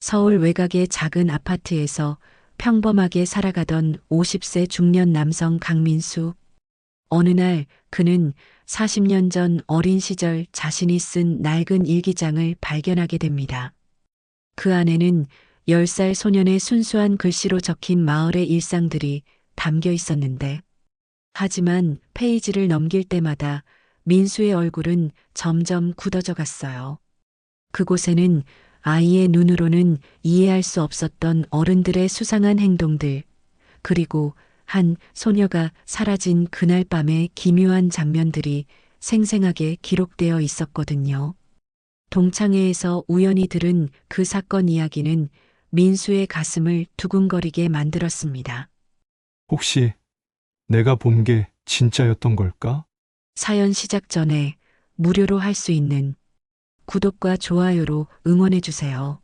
서울 외곽의 작은 아파트에서 평범하게 살아가던 50세 중년 남성 강민수. 어느 날 그는 40년 전 어린 시절 자신이 쓴 낡은 일기장을 발견하게 됩니다. 그 안에는 10살 소년의 순수한 글씨로 적힌 마을의 일상들이 담겨 있었는데, 하지만 페이지를 넘길 때마다 민수의 얼굴은 점점 굳어져 갔어요. 그곳에는 아이의 눈으로는 이해할 수 없었던 어른들의 수상한 행동들, 그리고 한 소녀가 사라진 그날 밤의 기묘한 장면들이 생생하게 기록되어 있었거든요. 동창회에서 우연히 들은 그 사건 이야기는 민수의 가슴을 두근거리게 만들었습니다. 혹시 내가 본 게 진짜였던 걸까? 사연 시작 전에 무료로 할 수 있는 구독과 좋아요로 응원해주세요.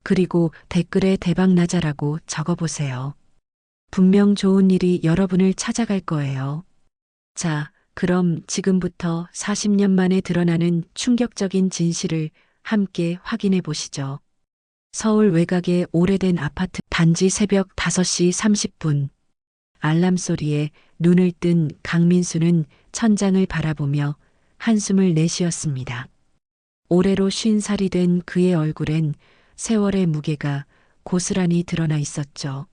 그리고 댓글에 대박나자라고 적어보세요. 분명 좋은 일이 여러분을 찾아갈 거예요. 자, 그럼 지금부터 40년 만에 드러나는 충격적인 진실을 함께 확인해 보시죠. 서울 외곽의 오래된 아파트 단지 새벽 5시 30분. 알람 소리에 눈을 뜬 강민수는 천장을 바라보며 한숨을 내쉬었습니다. 올해로 50살이 된 그의 얼굴엔 세월의 무게가 고스란히 드러나 있었죠.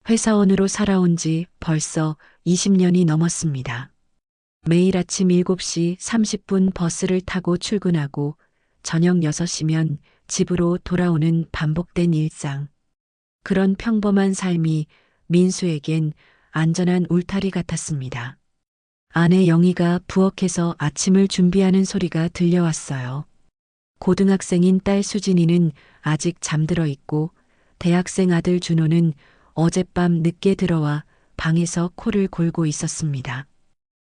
회사원으로 살아온 지 벌써 20년이 넘었습니다. 매일 아침 7시 30분 버스를 타고 출근하고 저녁 6시면 집으로 돌아오는 반복된 일상. 그런 평범한 삶이 민수에겐 안전한 울타리 같았습니다. 아내 영희가 부엌에서 아침을 준비하는 소리가 들려왔어요. 고등학생인 딸 수진이는 아직 잠들어 있고 대학생 아들 준호는 어젯밤 늦게 들어와 방에서 코를 골고 있었습니다.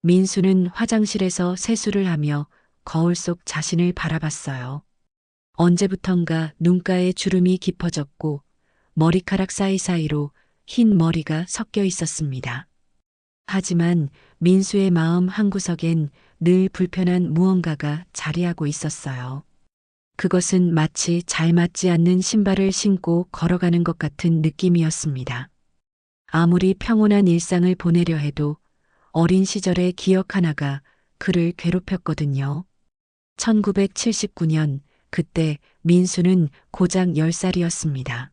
민수는 화장실에서 세수를 하며 거울 속 자신을 바라봤어요. 언제부턴가 눈가에 주름이 깊어졌고 머리카락 사이사이로 흰 머리가 섞여 있었습니다. 하지만 민수의 마음 한구석엔 늘 불편한 무언가가 자리하고 있었어요. 그것은 마치 잘 맞지 않는 신발을 신고 걸어가는 것 같은 느낌이었습니다. 아무리 평온한 일상을 보내려 해도 어린 시절의 기억 하나가 그를 괴롭혔거든요. 1979년 그때 민수는 고작 10살이었습니다.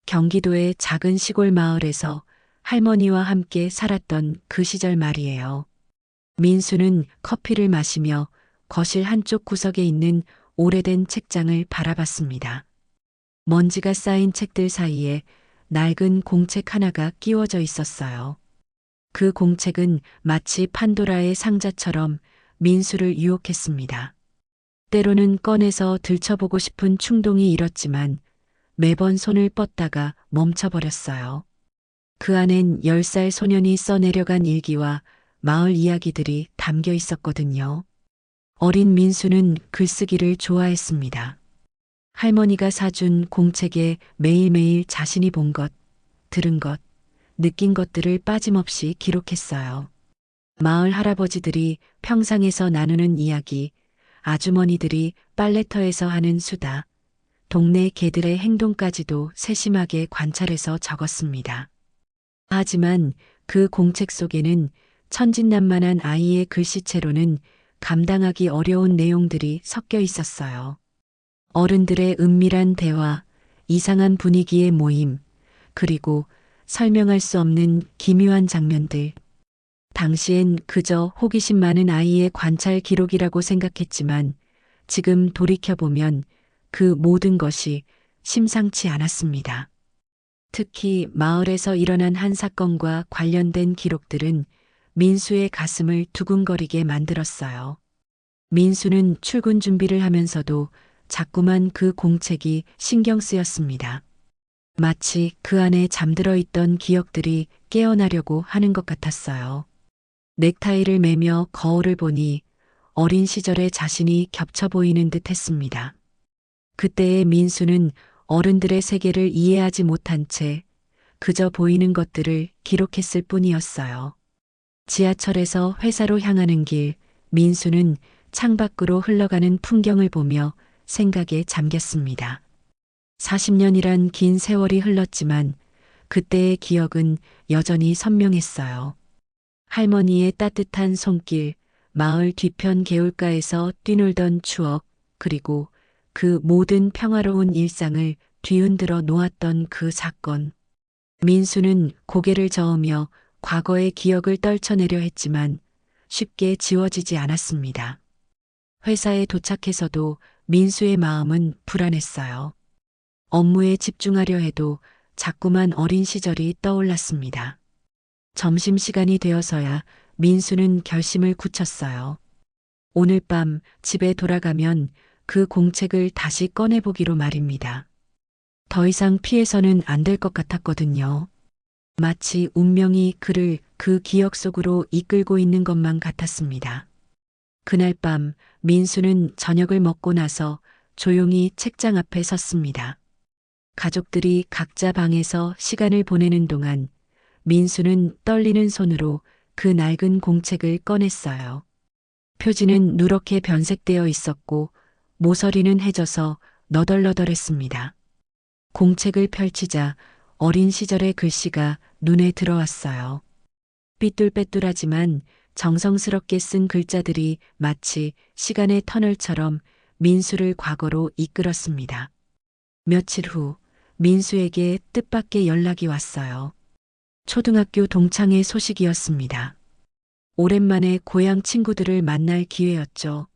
경기도의 작은 시골 마을에서 할머니와 함께 살았던 그 시절 말이에요. 민수는 커피를 마시며 거실 한쪽 구석에 있는 오래된 책장을 바라봤습니다. 먼지가 쌓인 책들 사이에 낡은 공책 하나가 끼워져 있었어요. 그 공책은 마치 판도라의 상자처럼 민수를 유혹했습니다. 때로는 꺼내서 들춰보고 싶은 충동이 일었지만 매번 손을 뻗다가 멈춰버렸어요. 그 안엔 10살 소년이 써내려간 일기와 마을 이야기들이 담겨 있었거든요. 어린 민수는 글쓰기를 좋아했습니다. 할머니가 사준 공책에 매일매일 자신이 본 것, 들은 것, 느낀 것들을 빠짐없이 기록했어요. 마을 할아버지들이 평상에서 나누는 이야기, 아주머니들이 빨래터에서 하는 수다, 동네 개들의 행동까지도 세심하게 관찰해서 적었습니다. 하지만 그 공책 속에는 천진난만한 아이의 글씨체로는 감당하기 어려운 내용들이 섞여 있었어요. 어른들의 은밀한 대화, 이상한 분위기의 모임, 그리고 설명할 수 없는 기묘한 장면들. 당시엔 그저 호기심 많은 아이의 관찰 기록이라고 생각했지만 지금 돌이켜보면 그 모든 것이 심상치 않았습니다. 특히 마을에서 일어난 한 사건과 관련된 기록들은 민수의 가슴을 두근거리게 만들었어요. 민수는 출근 준비를 하면서도 자꾸만 그 공책이 신경 쓰였습니다. 마치 그 안에 잠들어 있던 기억들이 깨어나려고 하는 것 같았어요. 넥타이를 매며 거울을 보니 어린 시절의 자신이 겹쳐 보이는 듯 했습니다. 그때의 민수는 어른들의 세계를 이해하지 못한 채 그저 보이는 것들을 기록했을 뿐이었어요. 지하철에서 회사로 향하는 길, 민수는 창밖으로 흘러가는 풍경을 보며 생각에 잠겼습니다. 40년이란 긴 세월이 흘렀지만 그때의 기억은 여전히 선명했어요. 할머니의 따뜻한 손길, 마을 뒤편 개울가에서 뛰놀던 추억, 그리고 그 모든 평화로운 일상을 뒤흔들어 놓았던 그 사건. 민수는 고개를 저으며 과거의 기억을 떨쳐내려 했지만 쉽게 지워지지 않았습니다. 회사에 도착해서도 민수의 마음은 불안했어요. 업무에 집중하려 해도 자꾸만 어린 시절이 떠올랐습니다. 점심시간이 되어서야 민수는 결심을 굳혔어요. 오늘 밤 집에 돌아가면 그 공책을 다시 꺼내보기로 말입니다. 더 이상 피해서는 안 될 것 같았거든요. 마치 운명이 그를 그 기억 속으로 이끌고 있는 것만 같았습니다. 그날 밤 민수는 저녁을 먹고 나서 조용히 책장 앞에 섰습니다. 가족들이 각자 방에서 시간을 보내는 동안 민수는 떨리는 손으로 그 낡은 공책을 꺼냈어요. 표지는 누렇게 변색되어 있었고 모서리는 해져서 너덜너덜했습니다. 공책을 펼치자 어린 시절의 글씨가 눈에 들어왔어요. 삐뚤빼뚤하지만 정성스럽게 쓴 글자들이 마치 시간의 터널처럼 민수를 과거로 이끌었습니다. 며칠 후 민수에게 뜻밖의 연락이 왔어요. 초등학교 동창의 소식이었습니다. 오랜만에 고향 친구들을 만날 기회였죠.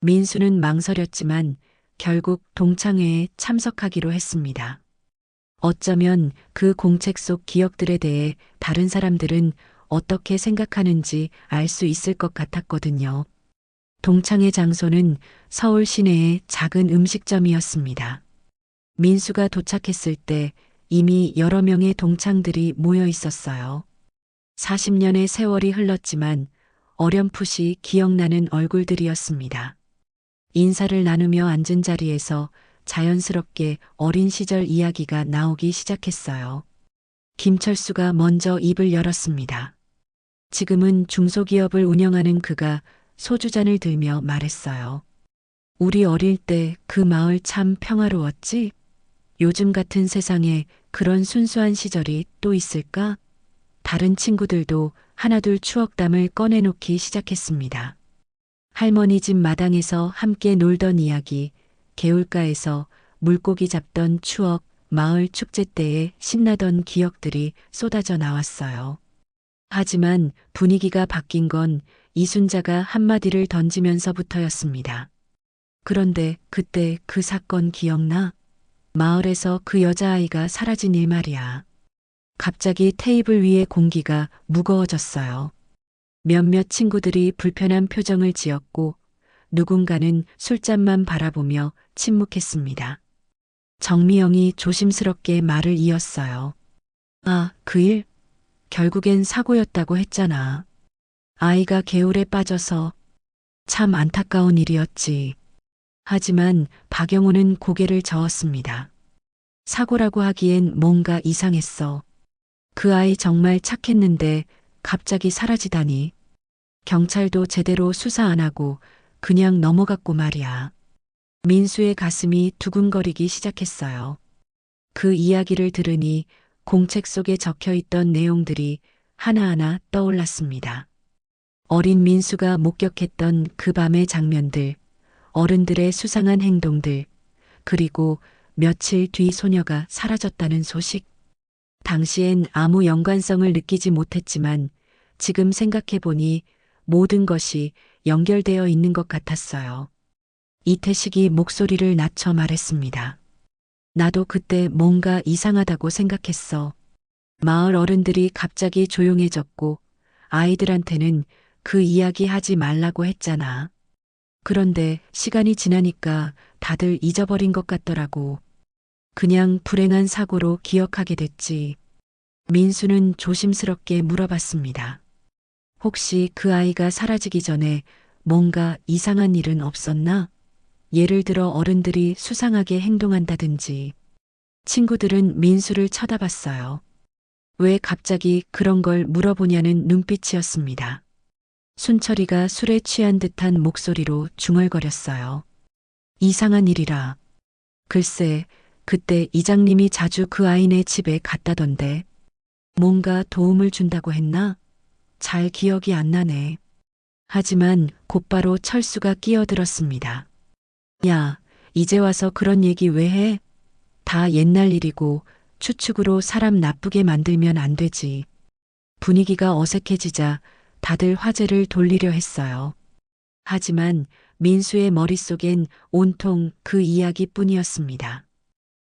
민수는 망설였지만 결국 동창회에 참석하기로 했습니다. 어쩌면 그 공책 속 기억들에 대해 다른 사람들은 어떻게 생각하는지 알 수 있을 것 같았거든요. 동창회 장소는 서울 시내의 작은 음식점이었습니다. 민수가 도착했을 때 이미 여러 명의 동창들이 모여 있었어요. 40년의 세월이 흘렀지만 어렴풋이 기억나는 얼굴들이었습니다. 인사를 나누며 앉은 자리에서 자연스럽게 어린 시절 이야기가 나오기 시작했어요. 김철수가 먼저 입을 열었습니다. 지금은 중소기업을 운영하는 그가 소주잔을 들며 말했어요. 우리 어릴 때 그 마을 참 평화로웠지? 요즘 같은 세상에 그런 순수한 시절이 또 있을까? 다른 친구들도 하나둘 추억담을 꺼내놓기 시작했습니다. 할머니 집 마당에서 함께 놀던 이야기, 개울가에서 물고기 잡던 추억, 마을 축제 때의 신나던 기억들이 쏟아져 나왔어요. 하지만 분위기가 바뀐 건 이순자가 한마디를 던지면서부터였습니다. 그런데 그때 그 사건 기억나? 마을에서 그 여자아이가 사라진 일 말이야. 갑자기 테이블 위의 공기가 무거워졌어요. 몇몇 친구들이 불편한 표정을 지었고 누군가는 술잔만 바라보며 침묵했습니다. 정미영이 조심스럽게 말을 이었어요. 아, 그 일? 결국엔 사고였다고 했잖아. 아이가 개울에 빠져서 참 안타까운 일이었지. 하지만 박영호는 고개를 저었습니다. 사고라고 하기엔 뭔가 이상했어. 그 아이 정말 착했는데 갑자기 사라지다니. 경찰도 제대로 수사 안 하고 그냥 넘어갔고 말이야. 민수의 가슴이 두근거리기 시작했어요. 그 이야기를 들으니 공책 속에 적혀 있던 내용들이 하나하나 떠올랐습니다. 어린 민수가 목격했던 그 밤의 장면들, 어른들의 수상한 행동들, 그리고 며칠 뒤 소녀가 사라졌다는 소식. 당시엔 아무 연관성을 느끼지 못했지만 지금 생각해보니 모든 것이 연결되어 있는 것 같았어요. 이태식이 목소리를 낮춰 말했습니다. 나도 그때 뭔가 이상하다고 생각했어. 마을 어른들이 갑자기 조용해졌고 아이들한테는 그 이야기 하지 말라고 했잖아. 그런데 시간이 지나니까 다들 잊어버린 것 같더라고. 그냥 불행한 사고로 기억하게 됐지. 민수는 조심스럽게 물어봤습니다. 혹시 그 아이가 사라지기 전에 뭔가 이상한 일은 없었나? 예를 들어 어른들이 수상하게 행동한다든지. 친구들은 민수를 쳐다봤어요. 왜 갑자기 그런 걸 물어보냐는 눈빛이었습니다. 순철이가 술에 취한 듯한 목소리로 중얼거렸어요. 이상한 일이라. 글쎄, 그때 이장님이 자주 그 아이네 집에 갔다던데. 뭔가 도움을 준다고 했나? 잘 기억이 안 나네. 하지만 곧바로 철수가 끼어들었습니다. 야, 이제 와서 그런 얘기 왜 해? 다 옛날 일이고 추측으로 사람 나쁘게 만들면 안 되지. 분위기가 어색해지자 다들 화제를 돌리려 했어요. 하지만 민수의 머릿속엔 온통 그 이야기뿐이었습니다.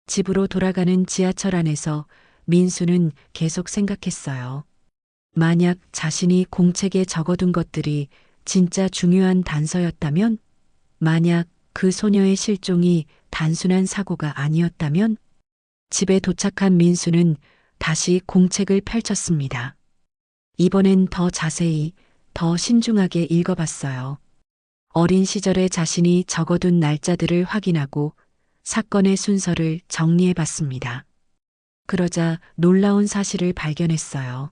집으로 돌아가는 지하철 안에서 민수는 계속 생각했어요. 만약 자신이 공책에 적어둔 것들이 진짜 중요한 단서였다면? 만약 그 소녀의 실종이 단순한 사고가 아니었다면? 집에 도착한 민수는 다시 공책을 펼쳤습니다. 이번엔 더 자세히, 더 신중하게 읽어봤어요. 어린 시절에 자신이 적어둔 날짜들을 확인하고 사건의 순서를 정리해봤습니다. 그러자 놀라운 사실을 발견했어요.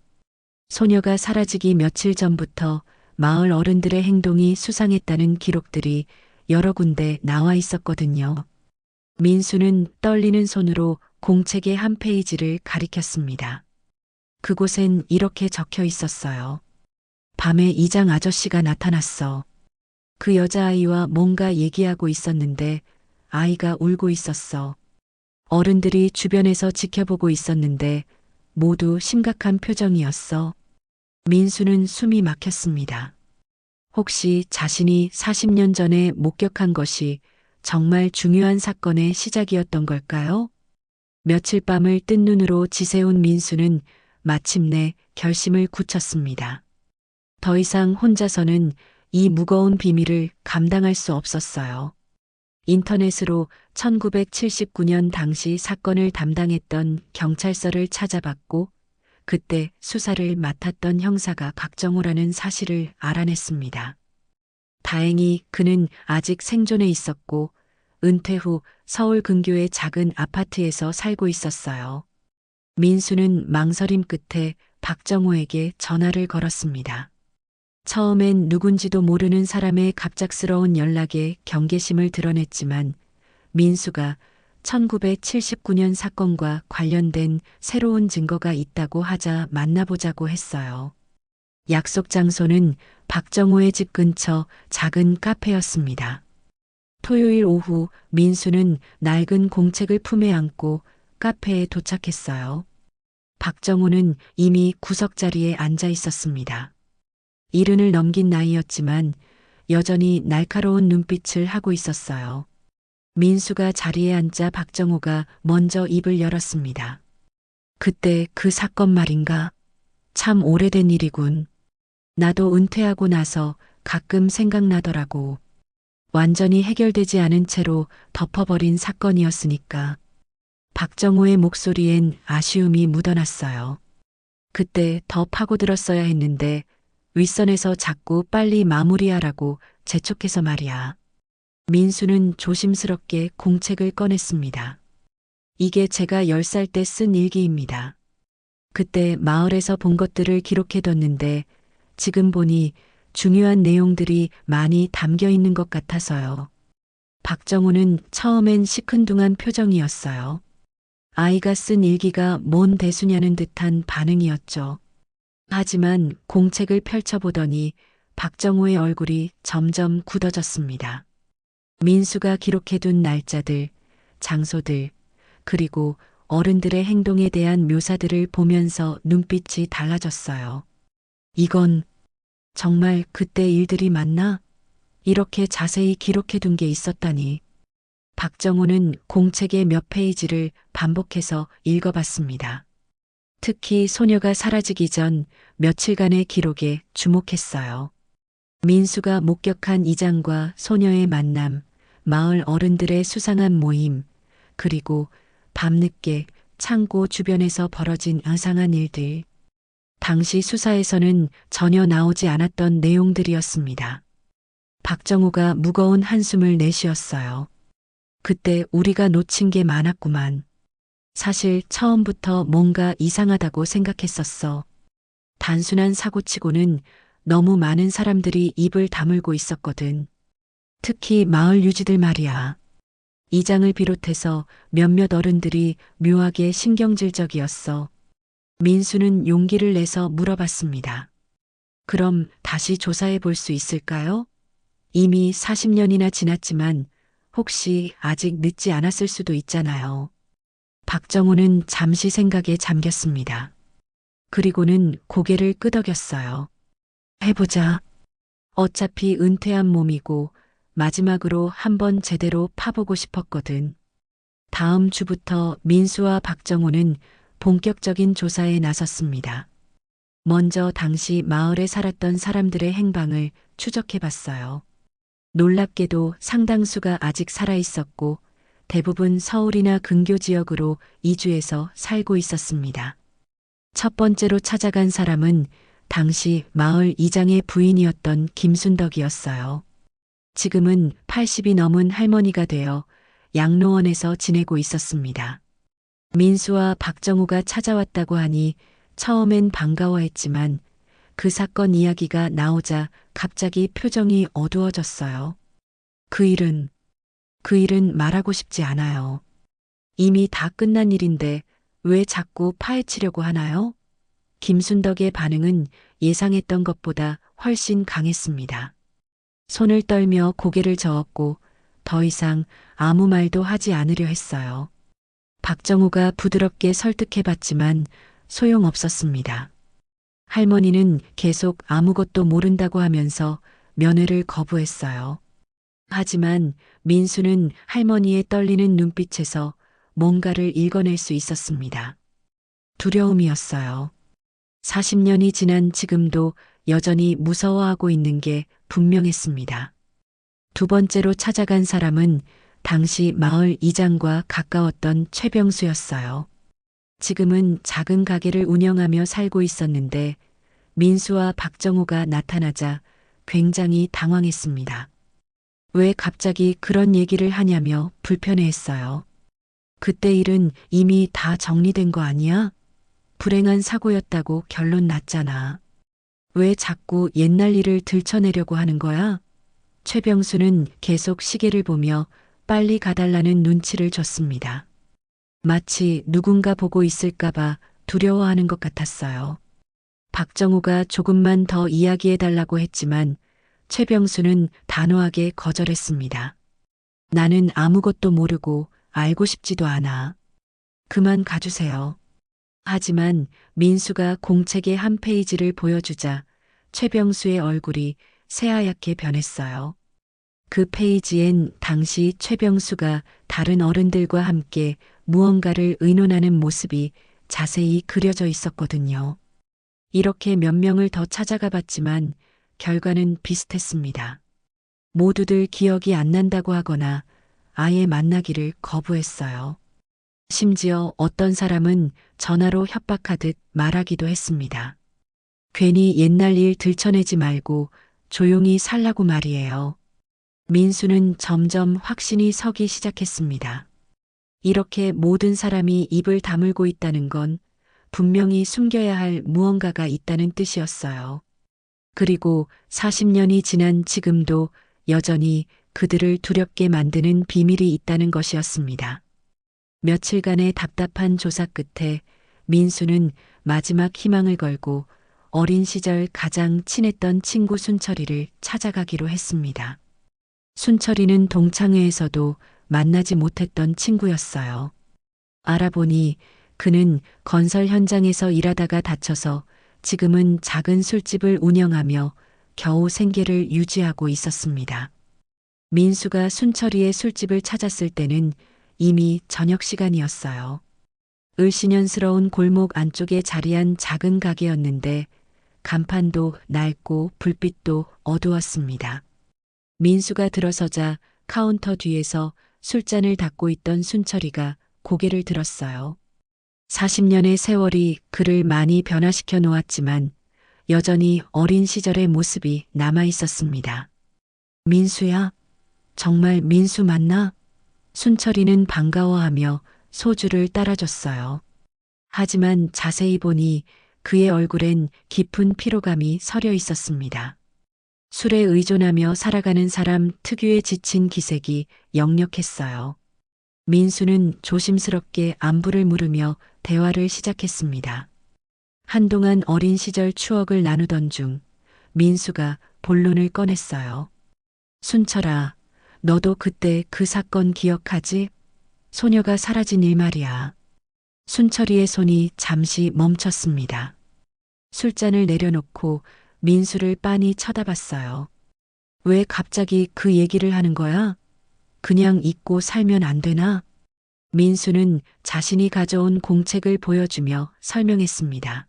소녀가 사라지기 며칠 전부터 마을 어른들의 행동이 수상했다는 기록들이 여러 군데 나와 있었거든요. 민수는 떨리는 손으로 공책의 한 페이지를 가리켰습니다. 그곳엔 이렇게 적혀 있었어요. 밤에 이장 아저씨가 나타났어. 그 여자아이와 뭔가 얘기하고 있었는데 아이가 울고 있었어. 어른들이 주변에서 지켜보고 있었는데 모두 심각한 표정이었어. 민수는 숨이 막혔습니다. 혹시 자신이 40년 전에 목격한 것이 정말 중요한 사건의 시작이었던 걸까요? 며칠 밤을 뜬 눈으로 지새운 민수는 마침내 결심을 굳혔습니다. 더 이상 혼자서는 이 무거운 비밀을 감당할 수 없었어요. 인터넷으로 1979년 당시 사건을 담당했던 경찰서를 찾아봤고 그때 수사를 맡았던 형사가 박정호라는 사실을 알아냈습니다. 다행히 그는 아직 생존해 있었고 은퇴 후 서울 근교의 작은 아파트에서 살고 있었어요. 민수는 망설임 끝에 박정호에게 전화를 걸었습니다. 처음엔 누군지도 모르는 사람의 갑작스러운 연락에 경계심을 드러냈지만 민수가 1979년 사건과 관련된 새로운 증거가 있다고 하자 만나보자고 했어요. 약속 장소는 박정호의 집 근처 작은 카페였습니다. 토요일 오후 민수는 낡은 공책을 품에 안고 카페에 도착했어요. 박정호는 이미 구석자리에 앉아 있었습니다. 이른을 넘긴 나이였지만 여전히 날카로운 눈빛을 하고 있었어요. 민수가 자리에 앉자 박정호가 먼저 입을 열었습니다. 그때 그 사건 말인가? 참 오래된 일이군. 나도 은퇴하고 나서 가끔 생각나더라고. 완전히 해결되지 않은 채로 덮어버린 사건이었으니까. 박정호의 목소리엔 아쉬움이 묻어났어요. 그때 더 파고들었어야 했는데 윗선에서 자꾸 빨리 마무리하라고 재촉해서 말이야. 민수는 조심스럽게 공책을 꺼냈습니다. 이게 제가 10살 때 쓴 일기입니다. 그때 마을에서 본 것들을 기록해뒀는데 지금 보니 중요한 내용들이 많이 담겨 있는 것 같아서요. 박정호는 처음엔 시큰둥한 표정이었어요. 아이가 쓴 일기가 뭔 대수냐는 듯한 반응이었죠. 하지만 공책을 펼쳐보더니 박정호의 얼굴이 점점 굳어졌습니다. 민수가 기록해둔 날짜들, 장소들, 그리고 어른들의 행동에 대한 묘사들을 보면서 눈빛이 달라졌어요. 이건 정말 그때 일들이 맞나? 이렇게 자세히 기록해둔 게 있었다니. 박정호는 공책의 몇 페이지를 반복해서 읽어봤습니다. 특히 소녀가 사라지기 전 며칠간의 기록에 주목했어요. 민수가 목격한 이장과 소녀의 만남, 마을 어른들의 수상한 모임, 그리고 밤늦게 창고 주변에서 벌어진 이상한 일들. 당시 수사에서는 전혀 나오지 않았던 내용들이었습니다. 박정호가 무거운 한숨을 내쉬었어요. 그때 우리가 놓친 게 많았구만. 사실 처음부터 뭔가 이상하다고 생각했었어. 단순한 사고치고는 너무 많은 사람들이 입을 다물고 있었거든. 특히 마을 유지들 말이야. 이장을 비롯해서 몇몇 어른들이 묘하게 신경질적이었어. 민수는 용기를 내서 물어봤습니다. 그럼 다시 조사해 볼 수 있을까요? 이미 40년이나 지났지만 혹시 아직 늦지 않았을 수도 있잖아요. 박정우는 잠시 생각에 잠겼습니다. 그리고는 고개를 끄덕였어요. 해보자. 어차피 은퇴한 몸이고 마지막으로 한번 제대로 파보고 싶었거든. 다음 주부터 민수와 박정우는 본격적인 조사에 나섰습니다. 먼저 당시 마을에 살았던 사람들의 행방을 추적해 봤어요. 놀랍게도 상당수가 아직 살아 있었고 대부분 서울이나 근교 지역으로 이주해서 살고 있었습니다. 첫 번째로 찾아간 사람은 당시 마을 이장의 부인이었던 김순덕이었어요. 지금은 80이 넘은 할머니가 되어 양로원에서 지내고 있었습니다. 민수와 박정우가 찾아왔다고 하니 처음엔 반가워했지만 그 사건 이야기가 나오자 갑자기 표정이 어두워졌어요. 그 일은 말하고 싶지 않아요. 이미 다 끝난 일인데 왜 자꾸 파헤치려고 하나요? 김순덕의 반응은 예상했던 것보다 훨씬 강했습니다. 손을 떨며 고개를 저었고 더 이상 아무 말도 하지 않으려 했어요. 박정우가 부드럽게 설득해봤지만 소용없었습니다. 할머니는 계속 아무것도 모른다고 하면서 면회를 거부했어요. 하지만 민수는 할머니의 떨리는 눈빛에서 뭔가를 읽어낼 수 있었습니다. 두려움이었어요. 40년이 지난 지금도 여전히 무서워하고 있는 게 분명했습니다. 두 번째로 찾아간 사람은 당시 마을 이장과 가까웠던 최병수였어요. 지금은 작은 가게를 운영하며 살고 있었는데 민수와 박정우가 나타나자 굉장히 당황했습니다. 왜 갑자기 그런 얘기를 하냐며 불편해했어요. 그때 일은 이미 다 정리된 거 아니야? 불행한 사고였다고 결론 났잖아. 왜 자꾸 옛날 일을 들춰내려고 하는 거야? 최병수는 계속 시계를 보며 빨리 가달라는 눈치를 줬습니다. 마치 누군가 보고 있을까봐 두려워하는 것 같았어요. 박정우가 조금만 더 이야기해달라고 했지만 최병수는 단호하게 거절했습니다. 나는 아무것도 모르고 알고 싶지도 않아. 그만 가주세요. 하지만 민수가 공책의 한 페이지를 보여주자 최병수의 얼굴이 새하얗게 변했어요. 그 페이지엔 당시 최병수가 다른 어른들과 함께 무언가를 의논하는 모습이 자세히 그려져 있었거든요. 이렇게 몇 명을 더 찾아가 봤지만 결과는 비슷했습니다. 모두들 기억이 안 난다고 하거나 아예 만나기를 거부했어요. 심지어 어떤 사람은 전화로 협박하듯 말하기도 했습니다. 괜히 옛날 일 들춰내지 말고 조용히 살라고 말이에요. 민수는 점점 확신이 서기 시작했습니다. 이렇게 모든 사람이 입을 다물고 있다는 건 분명히 숨겨야 할 무언가가 있다는 뜻이었어요. 그리고 40년이 지난 지금도 여전히 그들을 두렵게 만드는 비밀이 있다는 것이었습니다. 며칠간의 답답한 조사 끝에 민수는 마지막 희망을 걸고 어린 시절 가장 친했던 친구 순철이를 찾아가기로 했습니다. 순철이는 동창회에서도 만나지 못했던 친구였어요. 알아보니 그는 건설 현장에서 일하다가 다쳐서 지금은 작은 술집을 운영하며 겨우 생계를 유지하고 있었습니다. 민수가 순철이의 술집을 찾았을 때는 이미 저녁 시간이었어요. 을씨년스러운 골목 안쪽에 자리한 작은 가게였는데 간판도 낡고 불빛도 어두웠습니다. 민수가 들어서자 카운터 뒤에서 술잔을 닦고 있던 순철이가 고개를 들었어요. 40년의 세월이 그를 많이 변화시켜 놓았지만 여전히 어린 시절의 모습이 남아 있었습니다. 민수야? 정말 민수 맞나? 순철이는 반가워하며 소주를 따라줬어요. 하지만 자세히 보니 그의 얼굴엔 깊은 피로감이 서려 있었습니다. 술에 의존하며 살아가는 사람 특유의 지친 기색이 역력했어요. 민수는 조심스럽게 안부를 물으며 대화를 시작했습니다. 한동안 어린 시절 추억을 나누던 중 민수가 본론을 꺼냈어요. 순철아, 너도 그때 그 사건 기억하지? 소녀가 사라진 일 말이야. 순철이의 손이 잠시 멈췄습니다. 술잔을 내려놓고 민수를 빤히 쳐다봤어요. 왜 갑자기 그 얘기를 하는 거야? 그냥 잊고 살면 안 되나? 민수는 자신이 가져온 공책을 보여주며 설명했습니다.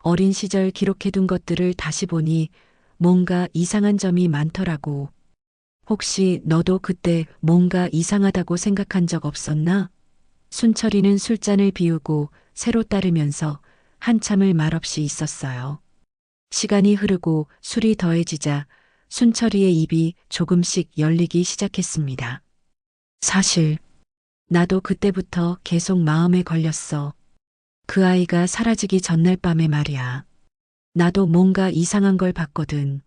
어린 시절 기록해둔 것들을 다시 보니 뭔가 이상한 점이 많더라고. 혹시 너도 그때 뭔가 이상하다고 생각한 적 없었나? 순철이는 술잔을 비우고 새로 따르면서 한참을 말없이 있었어요. 시간이 흐르고 술이 더해지자 순철이의 입이 조금씩 열리기 시작했습니다. 사실, 나도 그때부터 계속 마음에 걸렸어. 그 아이가 사라지기 전날 밤에 말이야. 나도 뭔가 이상한 걸 봤거든.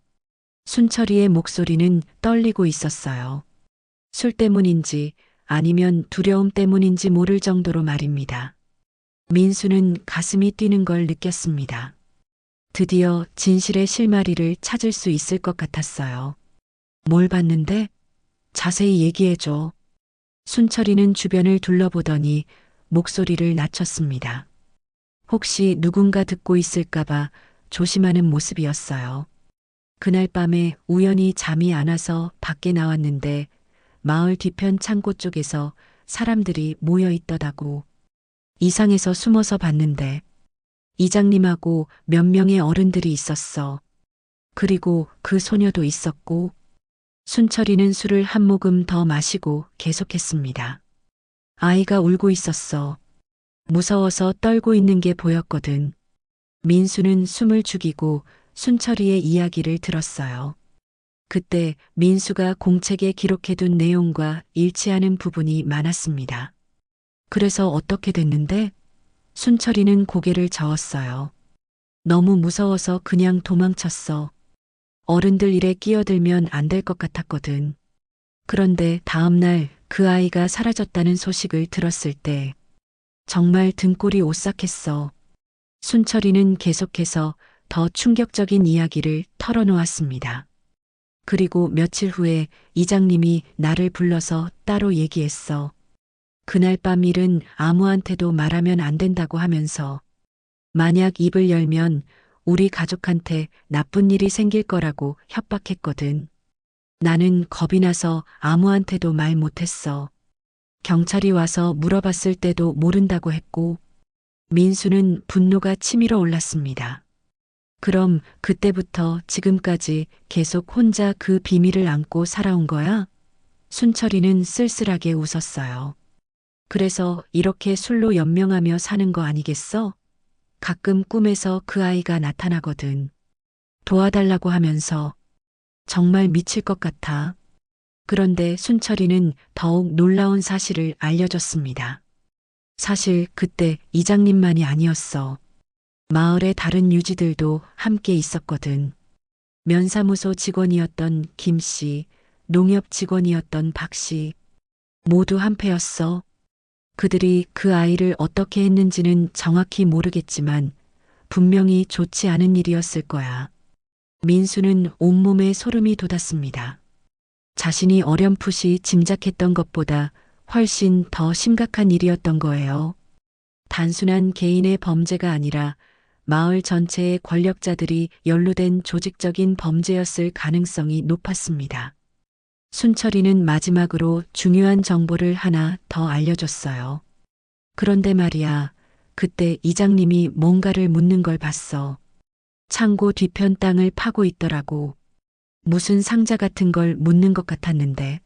순철이의 목소리는 떨리고 있었어요. 술 때문인지 아니면 두려움 때문인지 모를 정도로 말입니다. 민수는 가슴이 뛰는 걸 느꼈습니다. 드디어 진실의 실마리를 찾을 수 있을 것 같았어요. 뭘 봤는데? 자세히 얘기해줘. 순철이는 주변을 둘러보더니 목소리를 낮췄습니다. 혹시 누군가 듣고 있을까봐 조심하는 모습이었어요. 그날 밤에 우연히 잠이 안 와서 밖에 나왔는데 마을 뒤편 창고 쪽에서 사람들이 모여 있더라고. 이상해서 숨어서 봤는데 이장님하고 몇 명의 어른들이 있었어. 그리고 그 소녀도 있었고. 순철이는 술을 한 모금 더 마시고 계속했습니다. 아이가 울고 있었어. 무서워서 떨고 있는 게 보였거든. 민수는 숨을 죽이고 순철이의 이야기를 들었어요. 그때 민수가 공책에 기록해둔 내용과 일치하는 부분이 많았습니다. 그래서 어떻게 됐는데? 순철이는 고개를 저었어요. 너무 무서워서 그냥 도망쳤어. 어른들 일에 끼어들면 안 될 것 같았거든. 그런데 다음날 그 아이가 사라졌다는 소식을 들었을 때 정말 등골이 오싹했어. 순철이는 계속해서 더 충격적인 이야기를 털어놓았습니다. 그리고 며칠 후에 이장님이 나를 불러서 따로 얘기했어. 그날 밤 일은 아무한테도 말하면 안 된다고 하면서 만약 입을 열면 우리 가족한테 나쁜 일이 생길 거라고 협박했거든. 나는 겁이 나서 아무한테도 말 못했어. 경찰이 와서 물어봤을 때도 모른다고 했고, 민수는 분노가 치밀어 올랐습니다. 그럼 그때부터 지금까지 계속 혼자 그 비밀을 안고 살아온 거야? 순철이는 쓸쓸하게 웃었어요. 그래서 이렇게 술로 연명하며 사는 거 아니겠어? 가끔 꿈에서 그 아이가 나타나거든. 도와달라고 하면서 정말 미칠 것 같아. 그런데 순철이는 더욱 놀라운 사실을 알려줬습니다. 사실 그때 이장님만이 아니었어. 마을의 다른 유지들도 함께 있었거든. 면사무소 직원이었던 김 씨, 농협 직원이었던 박 씨, 모두 한패였어. 그들이 그 아이를 어떻게 했는지는 정확히 모르겠지만 분명히 좋지 않은 일이었을 거야. 민수는 온몸에 소름이 돋았습니다. 자신이 어렴풋이 짐작했던 것보다 훨씬 더 심각한 일이었던 거예요. 단순한 개인의 범죄가 아니라 마을 전체의 권력자들이 연루된 조직적인 범죄였을 가능성이 높았습니다. 순철이는 마지막으로 중요한 정보를 하나 더 알려줬어요. 그런데 말이야, 그때 이장님이 뭔가를 묻는 걸 봤어. 창고 뒤편 땅을 파고 있더라고. 무슨 상자 같은 걸 묻는 것 같았는데,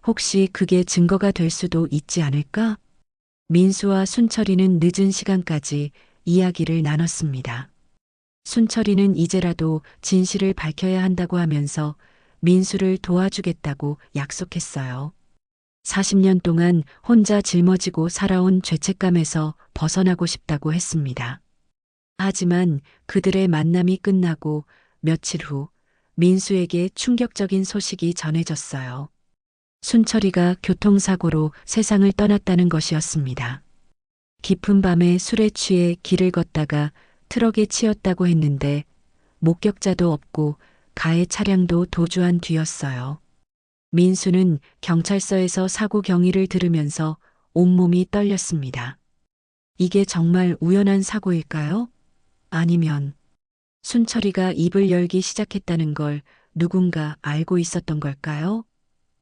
혹시 그게 증거가 될 수도 있지 않을까? 민수와 순철이는 늦은 시간까지 이야기를 나눴습니다. 순철이는 이제라도 진실을 밝혀야 한다고 하면서 민수를 도와주겠다고 약속했어요. 40년 동안 혼자 짊어지고 살아온 죄책감에서 벗어나고 싶다고 했습니다. 하지만 그들의 만남이 끝나고 며칠 후 민수에게 충격적인 소식이 전해졌어요. 순철이가 교통사고로 세상을 떠났다는 것이었습니다. 깊은 밤에 술에 취해 길을 걷다가 트럭에 치였다고 했는데 목격자도 없고 가해 차량도 도주한 뒤였어요. 민수는 경찰서에서 사고 경위를 들으면서 온몸이 떨렸습니다. 이게 정말 우연한 사고일까요? 아니면 순철이가 입을 열기 시작했다는 걸 누군가 알고 있었던 걸까요?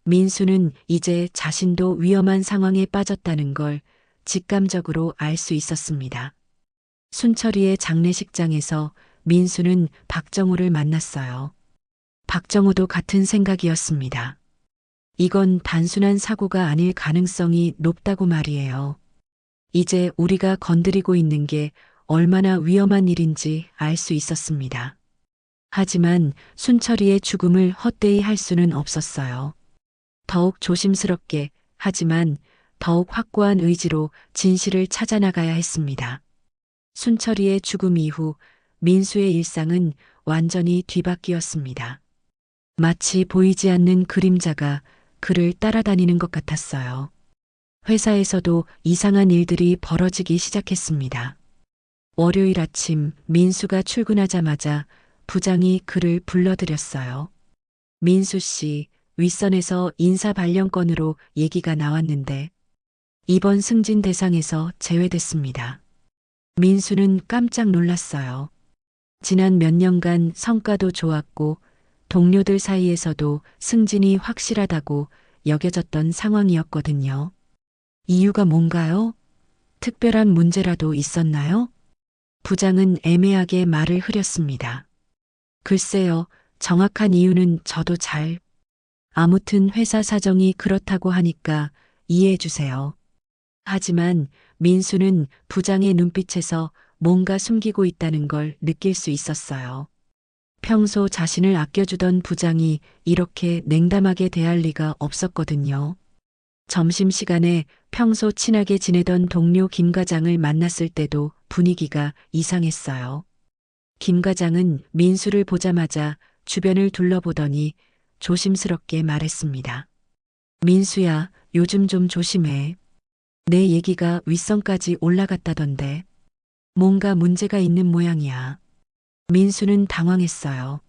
민수는 이제 자신도 위험한 상황에 빠졌다는 걸 직감적으로 알 수 있었습니다. 순철이의 장례식장에서 민수는 박정우를 만났어요. 박정우도 같은 생각이었습니다. 이건 단순한 사고가 아닐 가능성이 높다고 말이에요. 이제 우리가 건드리고 있는 게 얼마나 위험한 일인지 알 수 있었습니다. 하지만 순철이의 죽음을 헛되이 할 수는 없었어요. 더욱 조심스럽게, 하지만 더욱 확고한 의지로 진실을 찾아나가야 했습니다. 순철이의 죽음 이후 민수의 일상은 완전히 뒤바뀌었습니다. 마치 보이지 않는 그림자가 그를 따라다니는 것 같았어요. 회사에서도 이상한 일들이 벌어지기 시작했습니다. 월요일 아침 민수가 출근하자마자 부장이 그를 불러들였어요. 민수 씨, 윗선에서 인사 발령권으로 얘기가 나왔는데 이번 승진 대상에서 제외됐습니다. 민수는 깜짝 놀랐어요. 지난 몇 년간 성과도 좋았고 동료들 사이에서도 승진이 확실하다고 여겨졌던 상황이었거든요. 이유가 뭔가요? 특별한 문제라도 있었나요? 부장은 애매하게 말을 흐렸습니다. 글쎄요, 정확한 이유는 저도 아무튼 회사 사정이 그렇다고 하니까 이해해 주세요. 하지만 민수는 부장의 눈빛에서 뭔가 숨기고 있다는 걸 느낄 수 있었어요. 평소 자신을 아껴주던 부장이 이렇게 냉담하게 대할 리가 없었거든요. 점심시간에 평소 친하게 지내던 동료 김 과장을 만났을 때도 분위기가 이상했어요. 김 과장은 민수를 보자마자 주변을 둘러보더니 조심스럽게 말했습니다. 민수야, 요즘 좀 조심해. 내 얘기가 윗선까지 올라갔다던데. 뭔가 문제가 있는 모양이야. 민수는 당황했어요.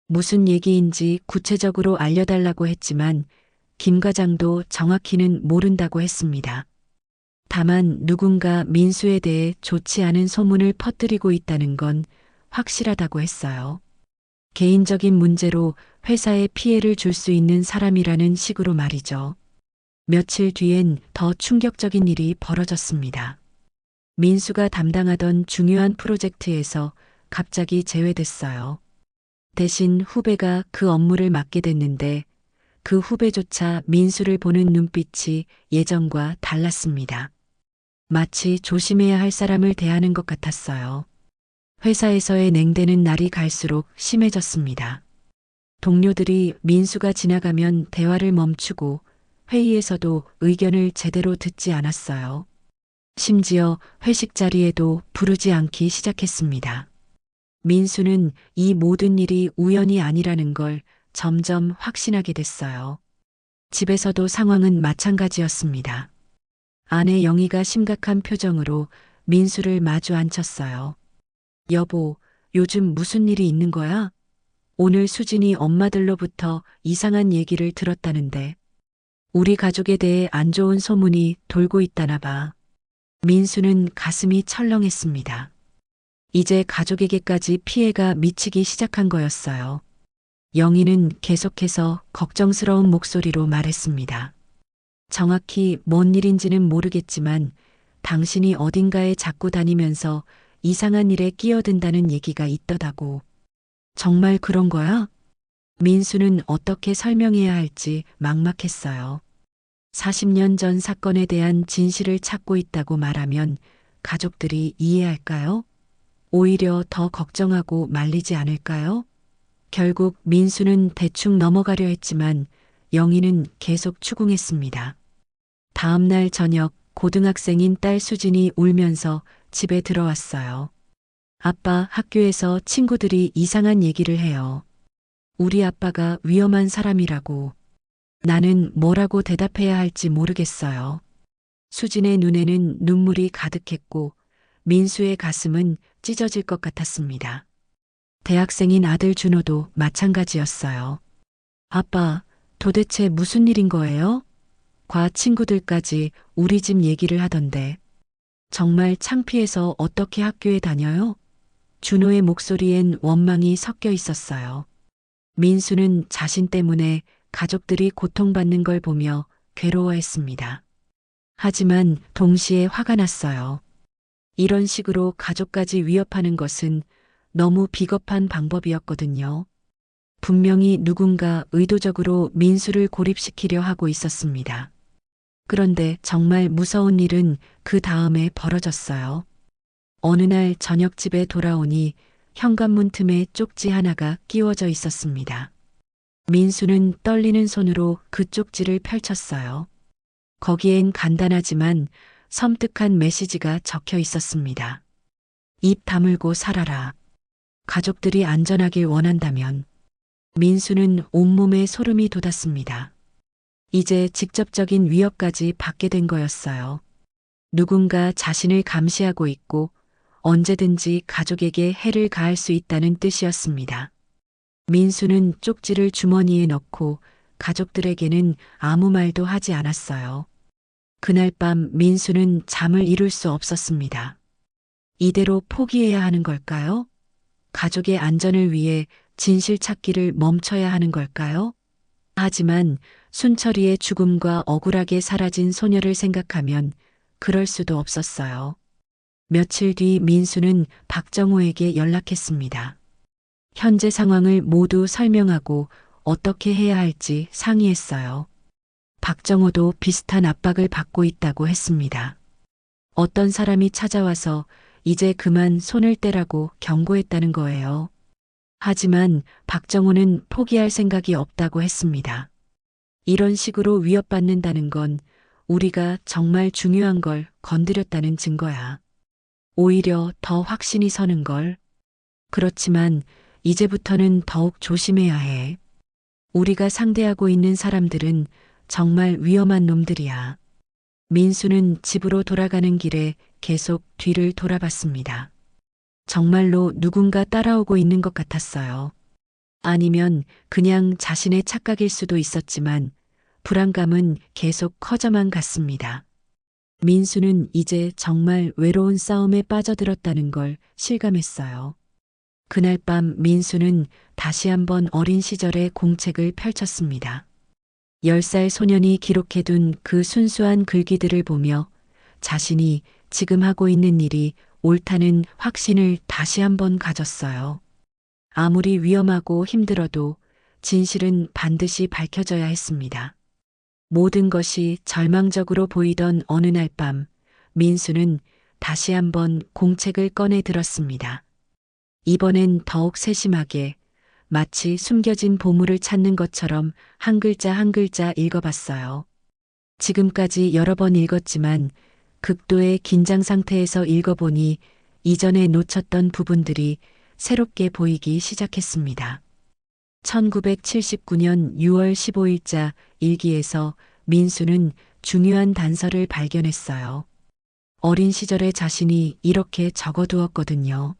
무슨 얘기인지 구체적으로 알려달라고 했지만 김 과장도 정확히는 모른다고 했습니다. 다만 누군가 민수에 대해 좋지 않은 소문을 퍼뜨리고 있다는 건 확실하다고 했어요. 개인적인 문제로 회사에 피해를 줄 수 있는 사람이라는 식으로 말이죠. 며칠 뒤엔 더 충격적인 일이 벌어졌습니다. 민수가 담당하던 중요한 프로젝트에서 갑자기 제외됐어요. 대신 후배가 그 업무를 맡게 됐는데 그 후배조차 민수를 보는 눈빛이 예전과 달랐습니다. 마치 조심해야 할 사람을 대하는 것 같았어요. 회사에서의 냉대는 날이 갈수록 심해졌습니다. 동료들이 민수가 지나가면 대화를 멈추고 회의에서도 의견을 제대로 듣지 않았어요. 심지어 회식 자리에도 부르지 않기 시작했습니다. 민수는 이 모든 일이 우연이 아니라는 걸 점점 확신하게 됐어요. 집에서도 상황은 마찬가지였습니다. 아내 영희가 심각한 표정으로 민수를 마주 앉혔어요. 여보, 요즘 무슨 일이 있는 거야? 오늘 수진이 엄마들로부터 이상한 얘기를 들었다는데 우리 가족에 대해 안 좋은 소문이 돌고 있다나 봐. 민수는 가슴이 철렁했습니다. 이제 가족에게까지 피해가 미치기 시작한 거였어요. 영희는 계속해서 걱정스러운 목소리로 말했습니다. 정확히 뭔 일인지는 모르겠지만 당신이 어딘가에 자꾸 다니면서 이상한 일에 끼어든다는 얘기가 있더다고. 정말 그런 거야? 민수는 어떻게 설명해야 할지 막막했어요. 40년 전 사건에 대한 진실을 찾고 있다고 말하면 가족들이 이해할까요? 오히려 더 걱정하고 말리지 않을까요? 결국 민수는 대충 넘어가려 했지만 영희는 계속 추궁했습니다. 다음 날 저녁 고등학생인 딸 수진이 울면서 집에 들어왔어요. 아빠, 학교에서 친구들이 이상한 얘기를 해요. 우리 아빠가 위험한 사람이라고. 나는 뭐라고 대답해야 할지 모르겠어요. 수진의 눈에는 눈물이 가득했고 민수의 가슴은 찢어질 것 같았습니다. 대학생인 아들 준호도 마찬가지였어요. 아빠, 도대체 무슨 일인 거예요? 과 친구들까지 우리 집 얘기를 하던데. 정말 창피해서 어떻게 학교에 다녀요? 준호의 목소리엔 원망이 섞여 있었어요. 민수는 자신 때문에 가족들이 고통받는 걸 보며 괴로워했습니다. 하지만 동시에 화가 났어요. 이런 식으로 가족까지 위협하는 것은 너무 비겁한 방법이었거든요. 분명히 누군가 의도적으로 민수를 고립시키려 하고 있었습니다. 그런데 정말 무서운 일은 그 다음에 벌어졌어요. 어느 날 저녁 집에 돌아오니 현관문 틈에 쪽지 하나가 끼워져 있었습니다. 민수는 떨리는 손으로 그 쪽지를 펼쳤어요. 거기엔 간단하지만 섬뜩한 메시지가 적혀 있었습니다. 입 다물고 살아라. 가족들이 안전하길 원한다면. 민수는 온몸에 소름이 돋았습니다. 이제 직접적인 위협까지 받게 된 거였어요. 누군가 자신을 감시하고 있고 언제든지 가족에게 해를 가할 수 있다는 뜻이었습니다. 민수는 쪽지를 주머니에 넣고 가족들에게는 아무 말도 하지 않았어요. 그날 밤 민수는 잠을 이룰 수 없었습니다. 이대로 포기해야 하는 걸까요? 가족의 안전을 위해 진실 찾기를 멈춰야 하는 걸까요? 하지만 순철이의 죽음과 억울하게 사라진 소녀를 생각하면 그럴 수도 없었어요. 며칠 뒤 민수는 박정호에게 연락했습니다. 현재 상황을 모두 설명하고 어떻게 해야 할지 상의했어요. 박정호도 비슷한 압박을 받고 있다고 했습니다. 어떤 사람이 찾아와서 이제 그만 손을 떼라고 경고했다는 거예요. 하지만 박정호는 포기할 생각이 없다고 했습니다. 이런 식으로 위협받는다는 건 우리가 정말 중요한 걸 건드렸다는 증거야. 오히려 더 확신이 서는 걸. 그렇지만 이제부터는 더욱 조심해야 해. 우리가 상대하고 있는 사람들은 정말 위험한 놈들이야. 민수는 집으로 돌아가는 길에 계속 뒤를 돌아봤습니다. 정말로 누군가 따라오고 있는 것 같았어요. 아니면 그냥 자신의 착각일 수도 있었지만 불안감은 계속 커져만 갔습니다. 민수는 이제 정말 외로운 싸움에 빠져들었다는 걸 실감했어요. 그날 밤 민수는 다시 한번 어린 시절의 공책을 펼쳤습니다. 10살 소년이 기록해둔 그 순수한 글귀들을 보며 자신이 지금 하고 있는 일이 옳다는 확신을 다시 한번 가졌어요. 아무리 위험하고 힘들어도 진실은 반드시 밝혀져야 했습니다. 모든 것이 절망적으로 보이던 어느 날 밤, 민수는 다시 한번 공책을 꺼내 들었습니다. 이번엔 더욱 세심하게 마치 숨겨진 보물을 찾는 것처럼 한 글자 한 글자 읽어봤어요. 지금까지 여러 번 읽었지만 극도의 긴장 상태에서 읽어보니 이전에 놓쳤던 부분들이 새롭게 보이기 시작했습니다. 1979년 6월 15일자 일기에서 민수는 중요한 단서를 발견했어요. 어린 시절의 자신이 이렇게 적어두었거든요.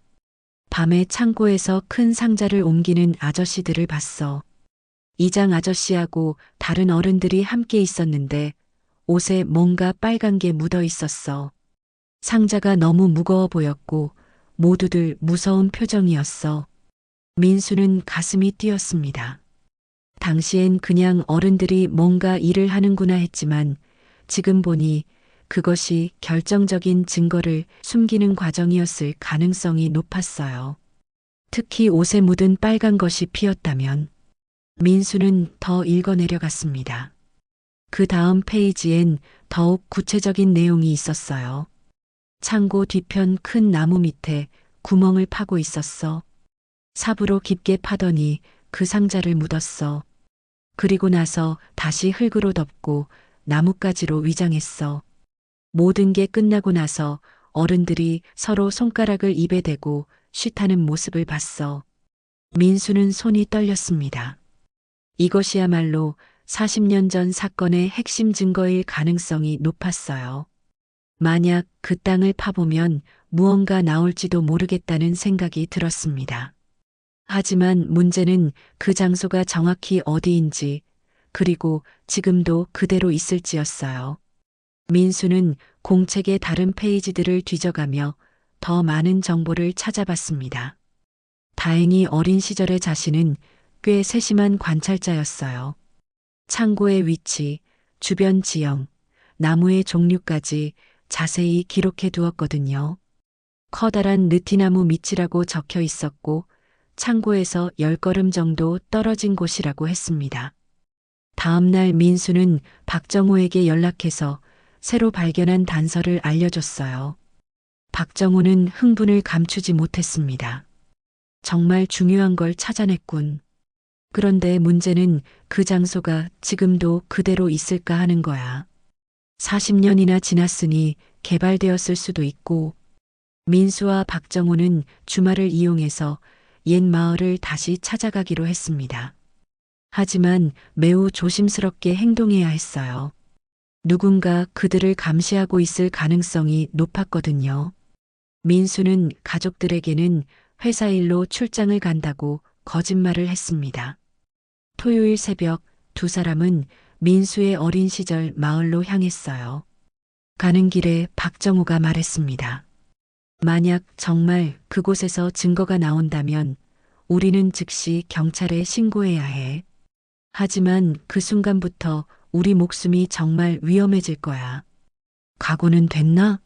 밤에 창고에서 큰 상자를 옮기는 아저씨들을 봤어. 이장 아저씨하고 다른 어른들이 함께 있었는데 옷에 뭔가 빨간 게 묻어 있었어. 상자가 너무 무거워 보였고 모두들 무서운 표정이었어. 민수는 가슴이 뛰었습니다. 당시엔 그냥 어른들이 뭔가 일을 하는구나 했지만 지금 보니 그것이 결정적인 증거를 숨기는 과정이었을 가능성이 높았어요. 특히 옷에 묻은 빨간 것이 피었다면 민수는 더 읽어내려갔습니다. 그 다음 페이지엔 더욱 구체적인 내용이 있었어요. 창고 뒤편 큰 나무 밑에 구멍을 파고 있었어. 삽으로 깊게 파더니 그 상자를 묻었어. 그리고 나서 다시 흙으로 덮고 나뭇가지로 위장했어. 모든 게 끝나고 나서 어른들이 서로 손가락을 입에 대고 쉬타는 모습을 봤어. 민수는 손이 떨렸습니다. 이것이야말로 40년 전 사건의 핵심 증거일 가능성이 높았어요. 만약 그 땅을 파보면 무언가 나올지도 모르겠다는 생각이 들었습니다. 하지만 문제는 그 장소가 정확히 어디인지, 그리고 지금도 그대로 있을지였어요. 민수는 공책의 다른 페이지들을 뒤져가며 더 많은 정보를 찾아봤습니다. 다행히 어린 시절의 자신은 꽤 세심한 관찰자였어요. 창고의 위치, 주변 지형, 나무의 종류까지 자세히 기록해 두었거든요. 커다란 느티나무 밑이라고 적혀 있었고 창고에서 10걸음 정도 떨어진 곳이라고 했습니다. 다음 날 민수는 박정호에게 연락해서 새로 발견한 단서를 알려줬어요. 박정호는 흥분을 감추지 못했습니다. 정말 중요한 걸 찾아냈군. 그런데 문제는 그 장소가 지금도 그대로 있을까 하는 거야. 40년이나 지났으니 개발되었을 수도 있고, 민수와 박정호는 주말을 이용해서 옛 마을을 다시 찾아가기로 했습니다. 하지만 매우 조심스럽게 행동해야 했어요. 누군가 그들을 감시하고 있을 가능성이 높았거든요. 민수는 가족들에게는 회사 일로 출장을 간다고 거짓말을 했습니다. 토요일 새벽 두 사람은 민수의 어린 시절 마을로 향했어요. 가는 길에 박정호가 말했습니다. 만약 정말 그곳에서 증거가 나온다면 우리는 즉시 경찰에 신고해야 해. 하지만 그 순간부터 우리 목숨이 정말 위험해질 거야. 각오는 됐나?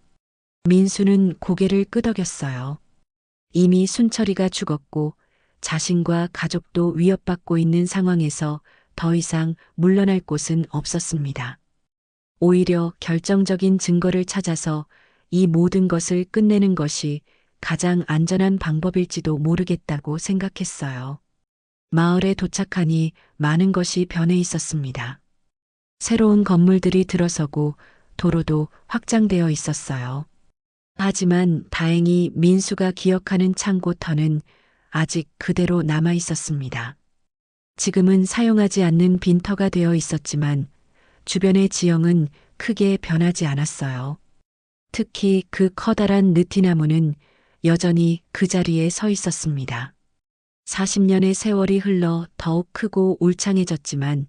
민수는 고개를 끄덕였어요. 이미 순철이가 죽었고 자신과 가족도 위협받고 있는 상황에서 더 이상 물러날 곳은 없었습니다. 오히려 결정적인 증거를 찾아서 이 모든 것을 끝내는 것이 가장 안전한 방법일지도 모르겠다고 생각했어요. 마을에 도착하니 많은 것이 변해 있었습니다. 새로운 건물들이 들어서고 도로도 확장되어 있었어요. 하지만 다행히 민수가 기억하는 창고 터는 아직 그대로 남아 있었습니다. 지금은 사용하지 않는 빈터가 되어 있었지만 주변의 지형은 크게 변하지 않았어요. 특히 그 커다란 느티나무는 여전히 그 자리에 서 있었습니다. 40년의 세월이 흘러 더욱 크고 울창해졌지만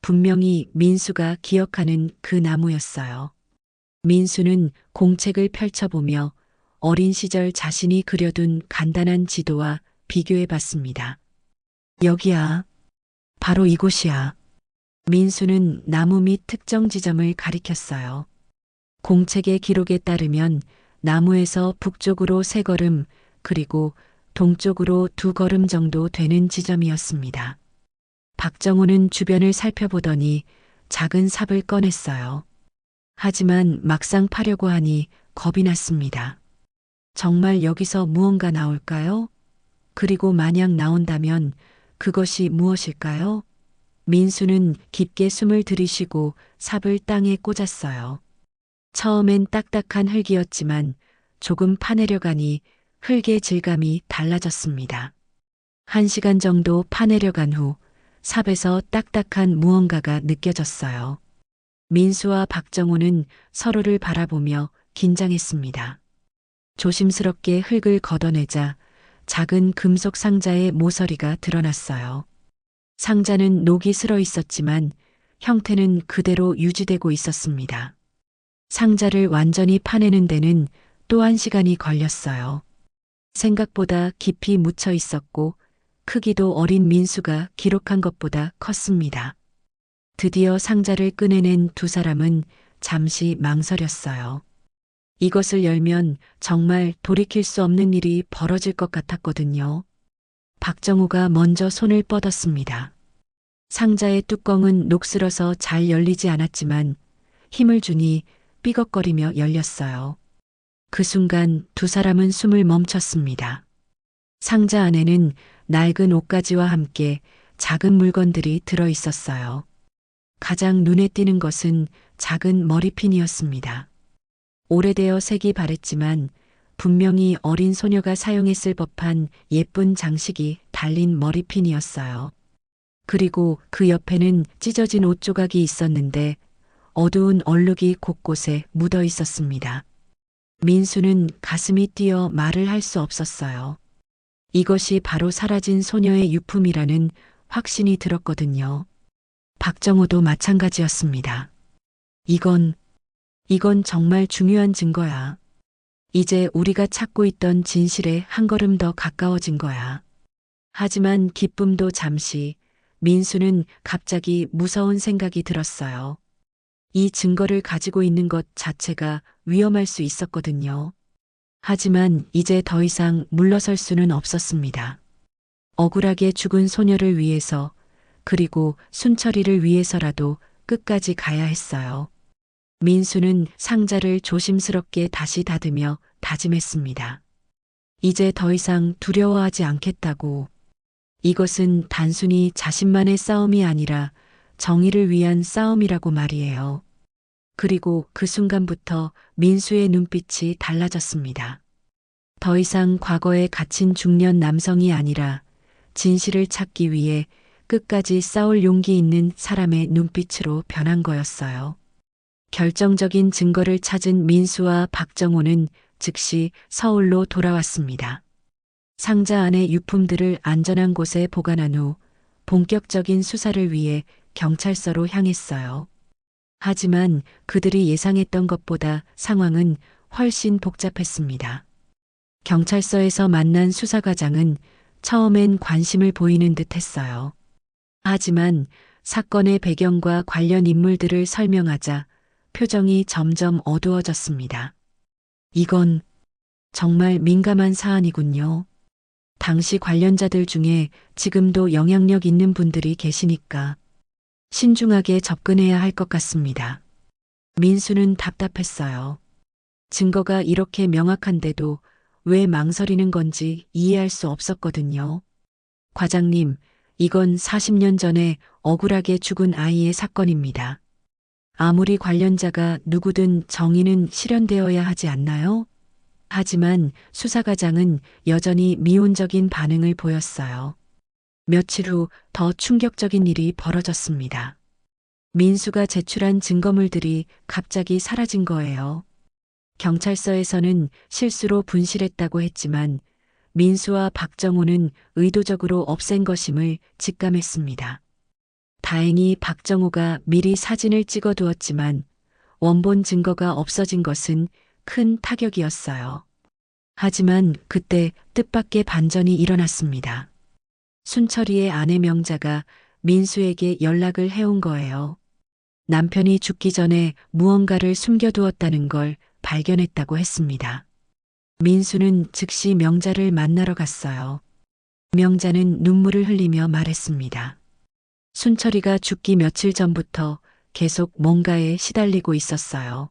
분명히 민수가 기억하는 그 나무였어요. 민수는 공책을 펼쳐보며 어린 시절 자신이 그려둔 간단한 지도와 비교해 봤습니다. 여기야. 바로 이곳이야. 민수는 나무 밑 특정 지점을 가리켰어요. 공책의 기록에 따르면 나무에서 북쪽으로 3걸음 그리고 동쪽으로 2걸음 정도 되는 지점이었습니다. 박정호는 주변을 살펴보더니 작은 삽을 꺼냈어요. 하지만 막상 파려고 하니 겁이 났습니다. 정말 여기서 무언가 나올까요? 그리고 만약 나온다면 그것이 무엇일까요? 민수는 깊게 숨을 들이쉬고 삽을 땅에 꽂았어요. 처음엔 딱딱한 흙이었지만 조금 파내려가니 흙의 질감이 달라졌습니다. 1시간 정도 파내려간 후 삽에서 딱딱한 무언가가 느껴졌어요. 민수와 박정호는 서로를 바라보며 긴장했습니다. 조심스럽게 흙을 걷어내자 작은 금속 상자의 모서리가 드러났어요. 상자는 녹이 슬어 있었지만 형태는 그대로 유지되고 있었습니다. 상자를 완전히 파내는 데는 또 1시간이 걸렸어요. 생각보다 깊이 묻혀 있었고 크기도 어린 민수가 기록한 것보다 컸습니다. 드디어 상자를 꺼내낸 두 사람은 잠시 망설였어요. 이것을 열면 정말 돌이킬 수 없는 일이 벌어질 것 같았거든요. 박정우가 먼저 손을 뻗었습니다. 상자의 뚜껑은 녹슬어서 잘 열리지 않았지만 힘을 주니 삐걱거리며 열렸어요. 그 순간 두 사람은 숨을 멈췄습니다. 상자 안에는 낡은 옷가지와 함께 작은 물건들이 들어 있었어요. 가장 눈에 띄는 것은 작은 머리핀이었습니다. 오래되어 색이 바랬지만 분명히 어린 소녀가 사용했을 법한 예쁜 장식이 달린 머리핀이었어요. 그리고 그 옆에는 찢어진 옷 조각이 있었는데 어두운 얼룩이 곳곳에 묻어 있었습니다. 민수는 가슴이 뛰어 말을 할 수 없었어요. 이것이 바로 사라진 소녀의 유품이라는 확신이 들었거든요. 박정호도 마찬가지였습니다. 이건 정말 중요한 증거야. 이제 우리가 찾고 있던 진실에 한 걸음 더 가까워진 거야. 하지만 기쁨도 잠시, 민수는 갑자기 무서운 생각이 들었어요. 이 증거를 가지고 있는 것 자체가 위험할 수 있었거든요. 하지만 이제 더 이상 물러설 수는 없었습니다. 억울하게 죽은 소녀를 위해서, 그리고 순철이를 위해서라도 끝까지 가야 했어요. 민수는 상자를 조심스럽게 다시 닫으며 다짐했습니다. 이제 더 이상 두려워하지 않겠다고. 이것은 단순히 자신만의 싸움이 아니라 정의를 위한 싸움이라고 말이에요. 그리고 그 순간부터 민수의 눈빛이 달라졌습니다. 더 이상 과거에 갇힌 중년 남성이 아니라 진실을 찾기 위해 끝까지 싸울 용기 있는 사람의 눈빛으로 변한 거였어요. 결정적인 증거를 찾은 민수와 박정호는 즉시 서울로 돌아왔습니다. 상자 안의 유품들을 안전한 곳에 보관한 후 본격적인 수사를 위해 경찰서로 향했어요. 하지만 그들이 예상했던 것보다 상황은 훨씬 복잡했습니다. 경찰서에서 만난 수사과장은 처음엔 관심을 보이는 듯 했어요. 하지만 사건의 배경과 관련 인물들을 설명하자 표정이 점점 어두워졌습니다. 이건 정말 민감한 사안이군요. 당시 관련자들 중에 지금도 영향력 있는 분들이 계시니까 신중하게 접근해야 할 것 같습니다. 민수는 답답했어요. 증거가 이렇게 명확한데도 왜 망설이는 건지 이해할 수 없었거든요. 과장님, 이건 40년 전에 억울하게 죽은 아이의 사건입니다. 아무리 관련자가 누구든 정의는 실현되어야 하지 않나요? 하지만 수사과장은 여전히 미온적인 반응을 보였어요. 며칠 후 더 충격적인 일이 벌어졌습니다. 민수가 제출한 증거물들이 갑자기 사라진 거예요. 경찰서에서는 실수로 분실했다고 했지만 민수와 박정호는 의도적으로 없앤 것임을 직감했습니다. 다행히 박정호가 미리 사진을 찍어 두었지만 원본 증거가 없어진 것은 큰 타격이었어요. 하지만 그때 뜻밖의 반전이 일어났습니다. 순철이의 아내 명자가 민수에게 연락을 해온 거예요. 남편이 죽기 전에 무언가를 숨겨두었다는 걸 발견했다고 했습니다. 민수는 즉시 명자를 만나러 갔어요. 명자는 눈물을 흘리며 말했습니다. 순철이가 죽기 며칠 전부터 계속 뭔가에 시달리고 있었어요.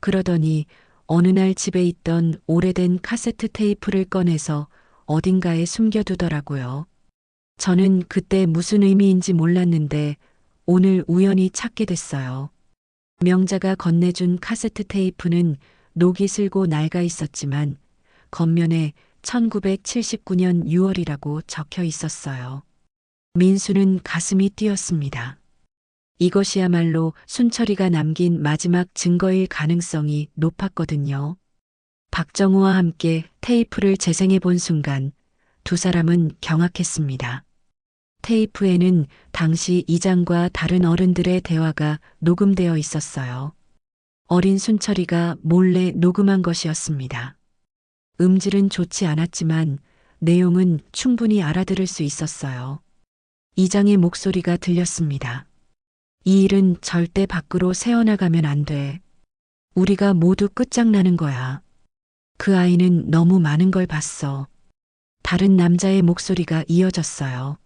그러더니 어느 날 집에 있던 오래된 카세트 테이프를 꺼내서 어딘가에 숨겨두더라고요. 저는 그때 무슨 의미인지 몰랐는데 오늘 우연히 찾게 됐어요. 명자가 건네준 카세트 테이프는 녹이 슬고 낡아 있었지만 겉면에 1979년 6월이라고 적혀 있었어요. 민수는 가슴이 뛰었습니다. 이것이야말로 순철이가 남긴 마지막 증거일 가능성이 높았거든요. 박정호와 함께 테이프를 재생해 본 순간 두 사람은 경악했습니다. 테이프에는 당시 이장과 다른 어른들의 대화가 녹음되어 있었어요. 어린 순철이가 몰래 녹음한 것이었습니다. 음질은 좋지 않았지만 내용은 충분히 알아들을 수 있었어요. 이장의 목소리가 들렸습니다. 이 일은 절대 밖으로 새어나가면 안 돼. 우리가 모두 끝장나는 거야. 그 아이는 너무 많은 걸 봤어. 다른 남자의 목소리가 이어졌어요.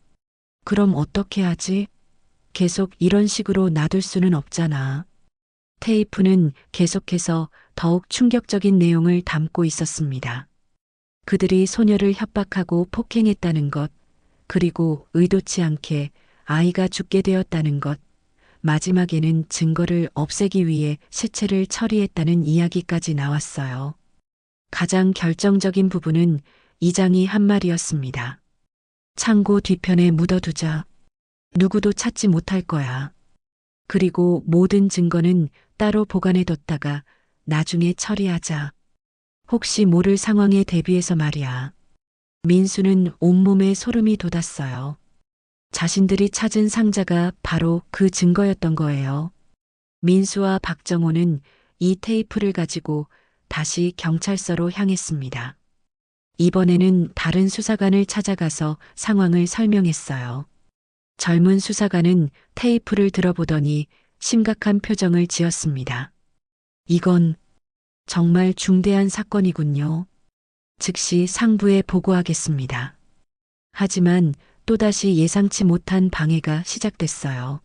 그럼 어떻게 하지? 계속 이런 식으로 놔둘 수는 없잖아. 테이프는 계속해서 더욱 충격적인 내용을 담고 있었습니다. 그들이 소녀를 협박하고 폭행했다는 것, 그리고 의도치 않게 아이가 죽게 되었다는 것, 마지막에는 증거를 없애기 위해 시체를 처리했다는 이야기까지 나왔어요. 가장 결정적인 부분은 이장이 한 말이었습니다. 창고 뒤편에 묻어두자. 누구도 찾지 못할 거야. 그리고 모든 증거는 따로 보관해뒀다가 나중에 처리하자. 혹시 모를 상황에 대비해서 말이야. 민수는 온몸에 소름이 돋았어요. 자신들이 찾은 상자가 바로 그 증거였던 거예요. 민수와 박정호는 이 테이프를 가지고 다시 경찰서로 향했습니다. 이번에는 다른 수사관을 찾아가서 상황을 설명했어요. 젊은 수사관은 테이프를 들어보더니 심각한 표정을 지었습니다. 이건 정말 중대한 사건이군요. 즉시 상부에 보고하겠습니다. 하지만 또다시 예상치 못한 방해가 시작됐어요.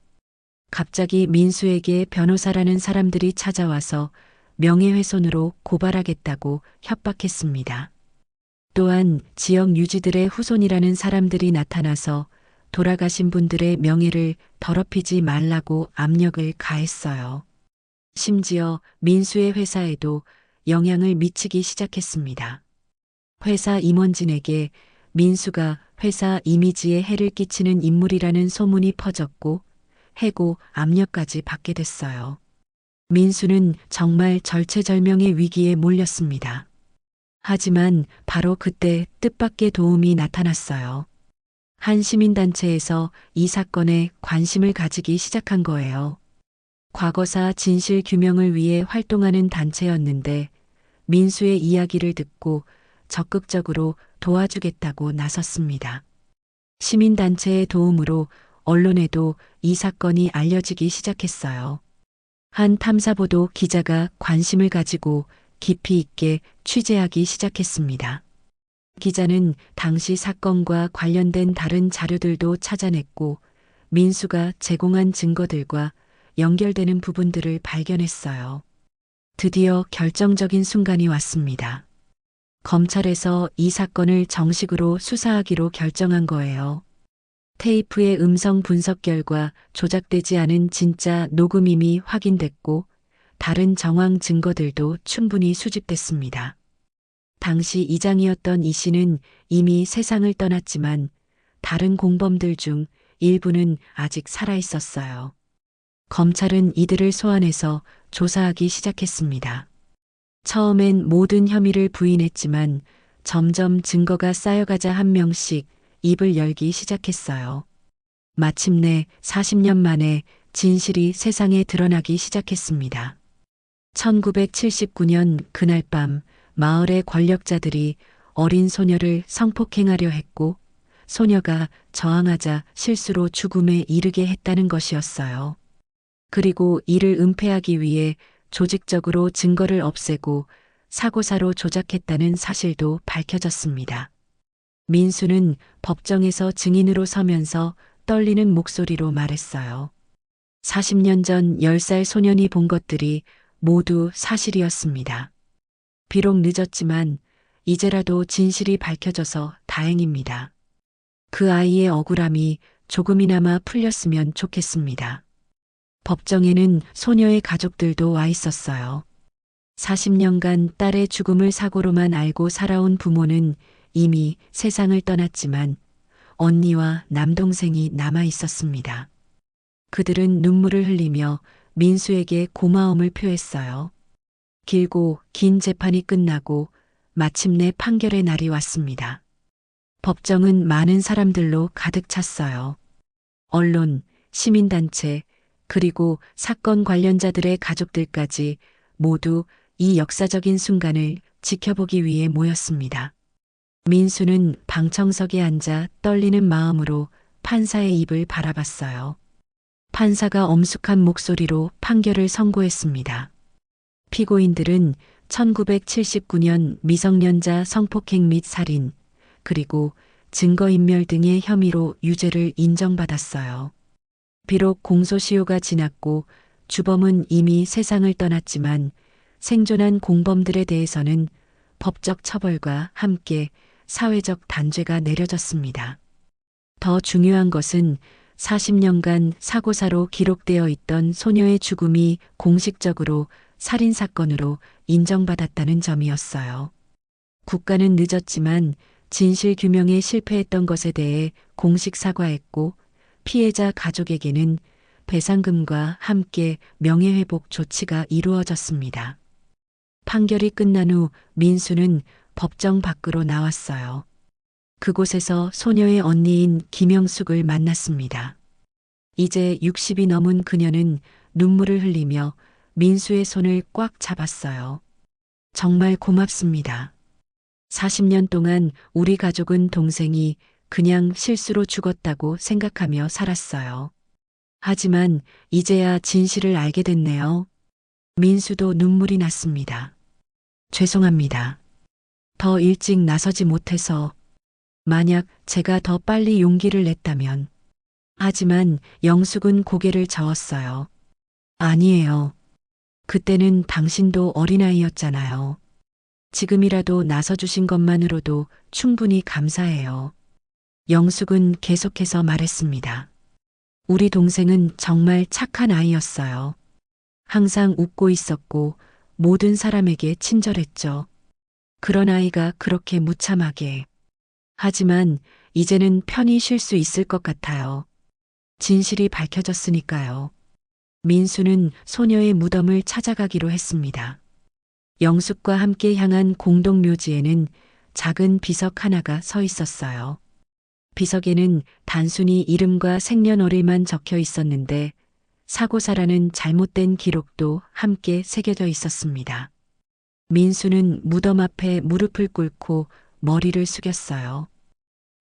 갑자기 민수에게 변호사라는 사람들이 찾아와서 명예훼손으로 고발하겠다고 협박했습니다. 또한 지역 유지들의 후손이라는 사람들이 나타나서 돌아가신 분들의 명예를 더럽히지 말라고 압력을 가했어요. 심지어 민수의 회사에도 영향을 미치기 시작했습니다. 회사 임원진에게 민수가 회사 이미지에 해를 끼치는 인물이라는 소문이 퍼졌고 해고 압력까지 받게 됐어요. 민수는 정말 절체절명의 위기에 몰렸습니다. 하지만 바로 그때 뜻밖의 도움이 나타났어요. 한 시민단체에서 이 사건에 관심을 가지기 시작한 거예요. 과거사 진실 규명을 위해 활동하는 단체였는데 민수의 이야기를 듣고 적극적으로 도와주겠다고 나섰습니다. 시민단체의 도움으로 언론에도 이 사건이 알려지기 시작했어요. 한 탐사보도 기자가 관심을 가지고 깊이 있게 취재하기 시작했습니다. 기자는 당시 사건과 관련된 다른 자료들도 찾아냈고 민수가 제공한 증거들과 연결되는 부분들을 발견했어요. 드디어 결정적인 순간이 왔습니다. 검찰에서 이 사건을 정식으로 수사하기로 결정한 거예요. 테이프의 음성 분석 결과 조작되지 않은 진짜 녹음임이 확인됐고 다른 정황 증거들도 충분히 수집됐습니다. 당시 이장이었던 이 씨는 이미 세상을 떠났지만 다른 공범들 중 일부는 아직 살아 있었어요. 검찰은 이들을 소환해서 조사하기 시작했습니다. 처음엔 모든 혐의를 부인했지만 점점 증거가 쌓여가자 한 명씩 입을 열기 시작했어요. 마침내 40년 만에 진실이 세상에 드러나기 시작했습니다. 1979년 그날 밤 마을의 권력자들이 어린 소녀를 성폭행하려 했고 소녀가 저항하자 실수로 죽음에 이르게 했다는 것이었어요. 그리고 이를 은폐하기 위해 조직적으로 증거를 없애고 사고사로 조작했다는 사실도 밝혀졌습니다. 민수는 법정에서 증인으로 서면서 떨리는 목소리로 말했어요. 40년 전 10살 소년이 본 것들이 모두 사실이었습니다. 비록 늦었지만 이제라도 진실이 밝혀져서 다행입니다. 그 아이의 억울함이 조금이나마 풀렸으면 좋겠습니다. 법정에는 소녀의 가족들도 와 있었어요. 40년간 딸의 죽음을 사고로만 알고 살아온 부모는 이미 세상을 떠났지만 언니와 남동생이 남아 있었습니다. 그들은 눈물을 흘리며 민수에게 고마움을 표했어요. 길고 긴 재판이 끝나고 마침내 판결의 날이 왔습니다. 법정은 많은 사람들로 가득 찼어요. 언론, 시민단체, 그리고 사건 관련자들의 가족들까지 모두 이 역사적인 순간을 지켜보기 위해 모였습니다. 민수는 방청석에 앉아 떨리는 마음으로 판사의 입을 바라봤어요. 판사가 엄숙한 목소리로 판결을 선고했습니다. 피고인들은 1979년 미성년자 성폭행 및 살인, 그리고 증거인멸 등의 혐의로 유죄를 인정받았어요. 비록 공소시효가 지났고 주범은 이미 세상을 떠났지만 생존한 공범들에 대해서는 법적 처벌과 함께 사회적 단죄가 내려졌습니다. 더 중요한 것은 40년간 사고사로 기록되어 있던 소녀의 죽음이 공식적으로 살인사건으로 인정받았다는 점이었어요. 국가는 늦었지만 진실 규명에 실패했던 것에 대해 공식 사과했고 피해자 가족에게는 배상금과 함께 명예회복 조치가 이루어졌습니다. 판결이 끝난 후 민수는 법정 밖으로 나왔어요. 그곳에서 소녀의 언니인 김영숙을 만났습니다. 이제 60이 넘은 그녀는 눈물을 흘리며 민수의 손을 꽉 잡았어요. 정말 고맙습니다. 40년 동안 우리 가족은 동생이 그냥 실수로 죽었다고 생각하며 살았어요. 하지만 이제야 진실을 알게 됐네요. 민수도 눈물이 났습니다. 죄송합니다. 더 일찍 나서지 못해서 만약 제가 더 빨리 용기를 냈다면. 하지만 영숙은 고개를 저었어요. 아니에요. 그때는 당신도 어린아이였잖아요. 지금이라도 나서주신 것만으로도 충분히 감사해요. 영숙은 계속해서 말했습니다. 우리 동생은 정말 착한 아이였어요. 항상 웃고 있었고 모든 사람에게 친절했죠. 그런 아이가 그렇게 무참하게. 하지만 이제는 편히 쉴 수 있을 것 같아요. 진실이 밝혀졌으니까요. 민수는 소녀의 무덤을 찾아가기로 했습니다. 영숙과 함께 향한 공동묘지에는 작은 비석 하나가 서 있었어요. 비석에는 단순히 이름과 생년월일만 적혀 있었는데 사고사라는 잘못된 기록도 함께 새겨져 있었습니다. 민수는 무덤 앞에 무릎을 꿇고 머리를 숙였어요.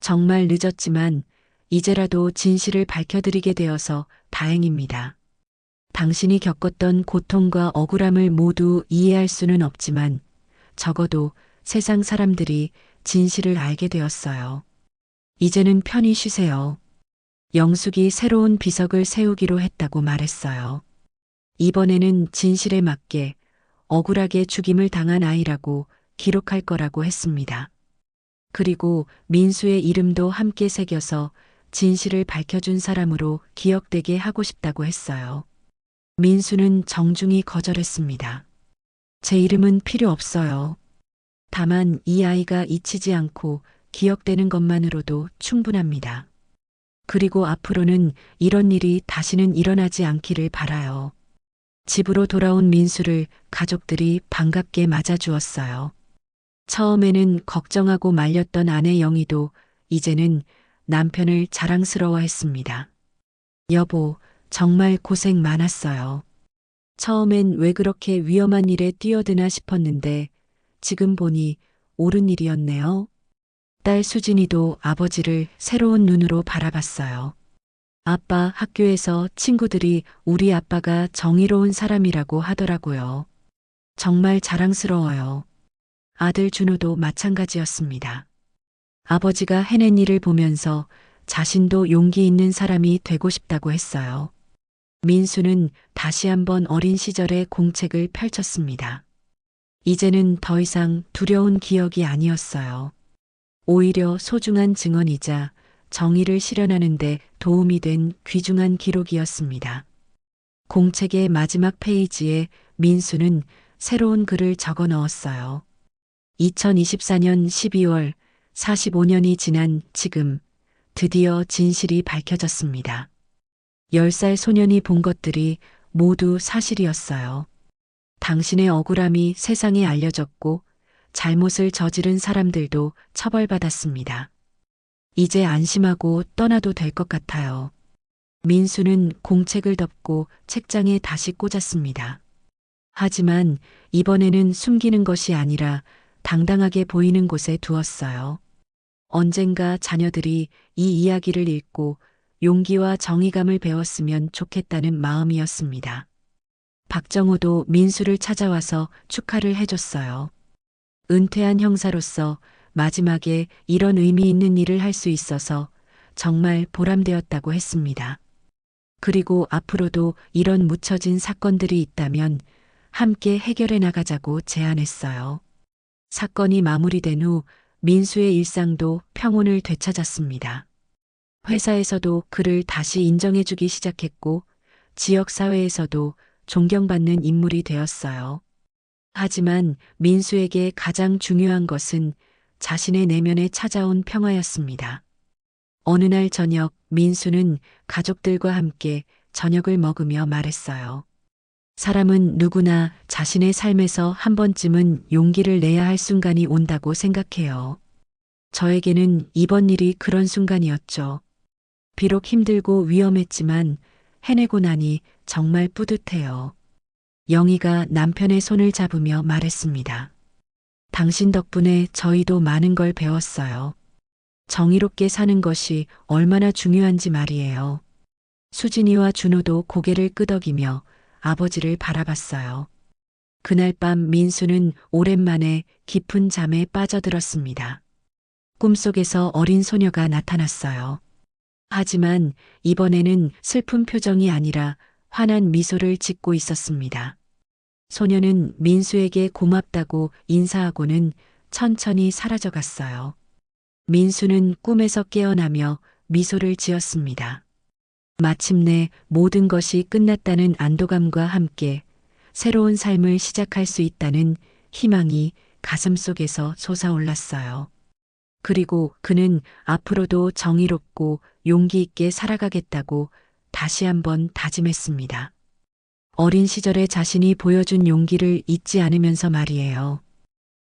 정말 늦었지만 이제라도 진실을 밝혀드리게 되어서 다행입니다. 당신이 겪었던 고통과 억울함을 모두 이해할 수는 없지만 적어도 세상 사람들이 진실을 알게 되었어요. 이제는 편히 쉬세요. 영숙이 새로운 비석을 세우기로 했다고 말했어요. 이번에는 진실에 맞게 억울하게 죽임을 당한 아이라고 기록할 거라고 했습니다. 그리고 민수의 이름도 함께 새겨서 진실을 밝혀준 사람으로 기억되게 하고 싶다고 했어요. 민수는 정중히 거절했습니다. 제 이름은 필요 없어요. 다만 이 아이가 잊히지 않고 기억되는 것만으로도 충분합니다. 그리고 앞으로는 이런 일이 다시는 일어나지 않기를 바라요. 집으로 돌아온 민수를 가족들이 반갑게 맞아주었어요. 처음에는 걱정하고 말렸던 아내 영희도 이제는 남편을 자랑스러워했습니다. 여보, 정말 고생 많았어요. 처음엔 왜 그렇게 위험한 일에 뛰어드나 싶었는데 지금 보니 옳은 일이었네요. 딸 수진이도 아버지를 새로운 눈으로 바라봤어요. 아빠, 학교에서 친구들이 우리 아빠가 정의로운 사람이라고 하더라고요. 정말 자랑스러워요. 아들 준호도 마찬가지였습니다. 아버지가 해낸 일을 보면서 자신도 용기 있는 사람이 되고 싶다고 했어요. 민수는 다시 한번 어린 시절의 공책을 펼쳤습니다. 이제는 더 이상 두려운 기억이 아니었어요. 오히려 소중한 증언이자 정의를 실현하는 데 도움이 된 귀중한 기록이었습니다. 공책의 마지막 페이지에 민수는 새로운 글을 적어 넣었어요. 2024년 12월 45년이 지난 지금 드디어 진실이 밝혀졌습니다. 10살 소년이 본 것들이 모두 사실이었어요. 당신의 억울함이 세상에 알려졌고 잘못을 저지른 사람들도 처벌받았습니다. 이제 안심하고 떠나도 될 것 같아요. 민수는 공책을 덮고 책장에 다시 꽂았습니다. 하지만 이번에는 숨기는 것이 아니라 당당하게 보이는 곳에 두었어요. 언젠가 자녀들이 이 이야기를 읽고 용기와 정의감을 배웠으면 좋겠다는 마음이었습니다. 박정호도 민수를 찾아와서 축하를 해줬어요. 은퇴한 형사로서 마지막에 이런 의미 있는 일을 할 수 있어서 정말 보람되었다고 했습니다. 그리고 앞으로도 이런 묻혀진 사건들이 있다면 함께 해결해 나가자고 제안했어요. 사건이 마무리된 후 민수의 일상도 평온을 되찾았습니다. 회사에서도 그를 다시 인정해주기 시작했고 지역사회에서도 존경받는 인물이 되었어요. 하지만 민수에게 가장 중요한 것은 자신의 내면에 찾아온 평화였습니다. 어느 날 저녁 민수는 가족들과 함께 저녁을 먹으며 말했어요. 사람은 누구나 자신의 삶에서 한 번쯤은 용기를 내야 할 순간이 온다고 생각해요. 저에게는 이번 일이 그런 순간이었죠. 비록 힘들고 위험했지만 해내고 나니 정말 뿌듯해요. 영희가 남편의 손을 잡으며 말했습니다. 당신 덕분에 저희도 많은 걸 배웠어요. 정의롭게 사는 것이 얼마나 중요한지 말이에요. 수진이와 준호도 고개를 끄덕이며 아버지를 바라봤어요. 그날 밤 민수는 오랜만에 깊은 잠에 빠져들었습니다. 꿈속에서 어린 소녀가 나타났어요. 하지만 이번에는 슬픈 표정이 아니라 환한 미소를 짓고 있었습니다. 소녀는 민수에게 고맙다고 인사하고는 천천히 사라져갔어요. 민수는 꿈에서 깨어나며 미소를 지었습니다. 마침내 모든 것이 끝났다는 안도감과 함께 새로운 삶을 시작할 수 있다는 희망이 가슴속에서 솟아올랐어요. 그리고 그는 앞으로도 정의롭고 용기 있게 살아가겠다고 다시 한번 다짐했습니다. 어린 시절에 자신이 보여준 용기를 잊지 않으면서 말이에요.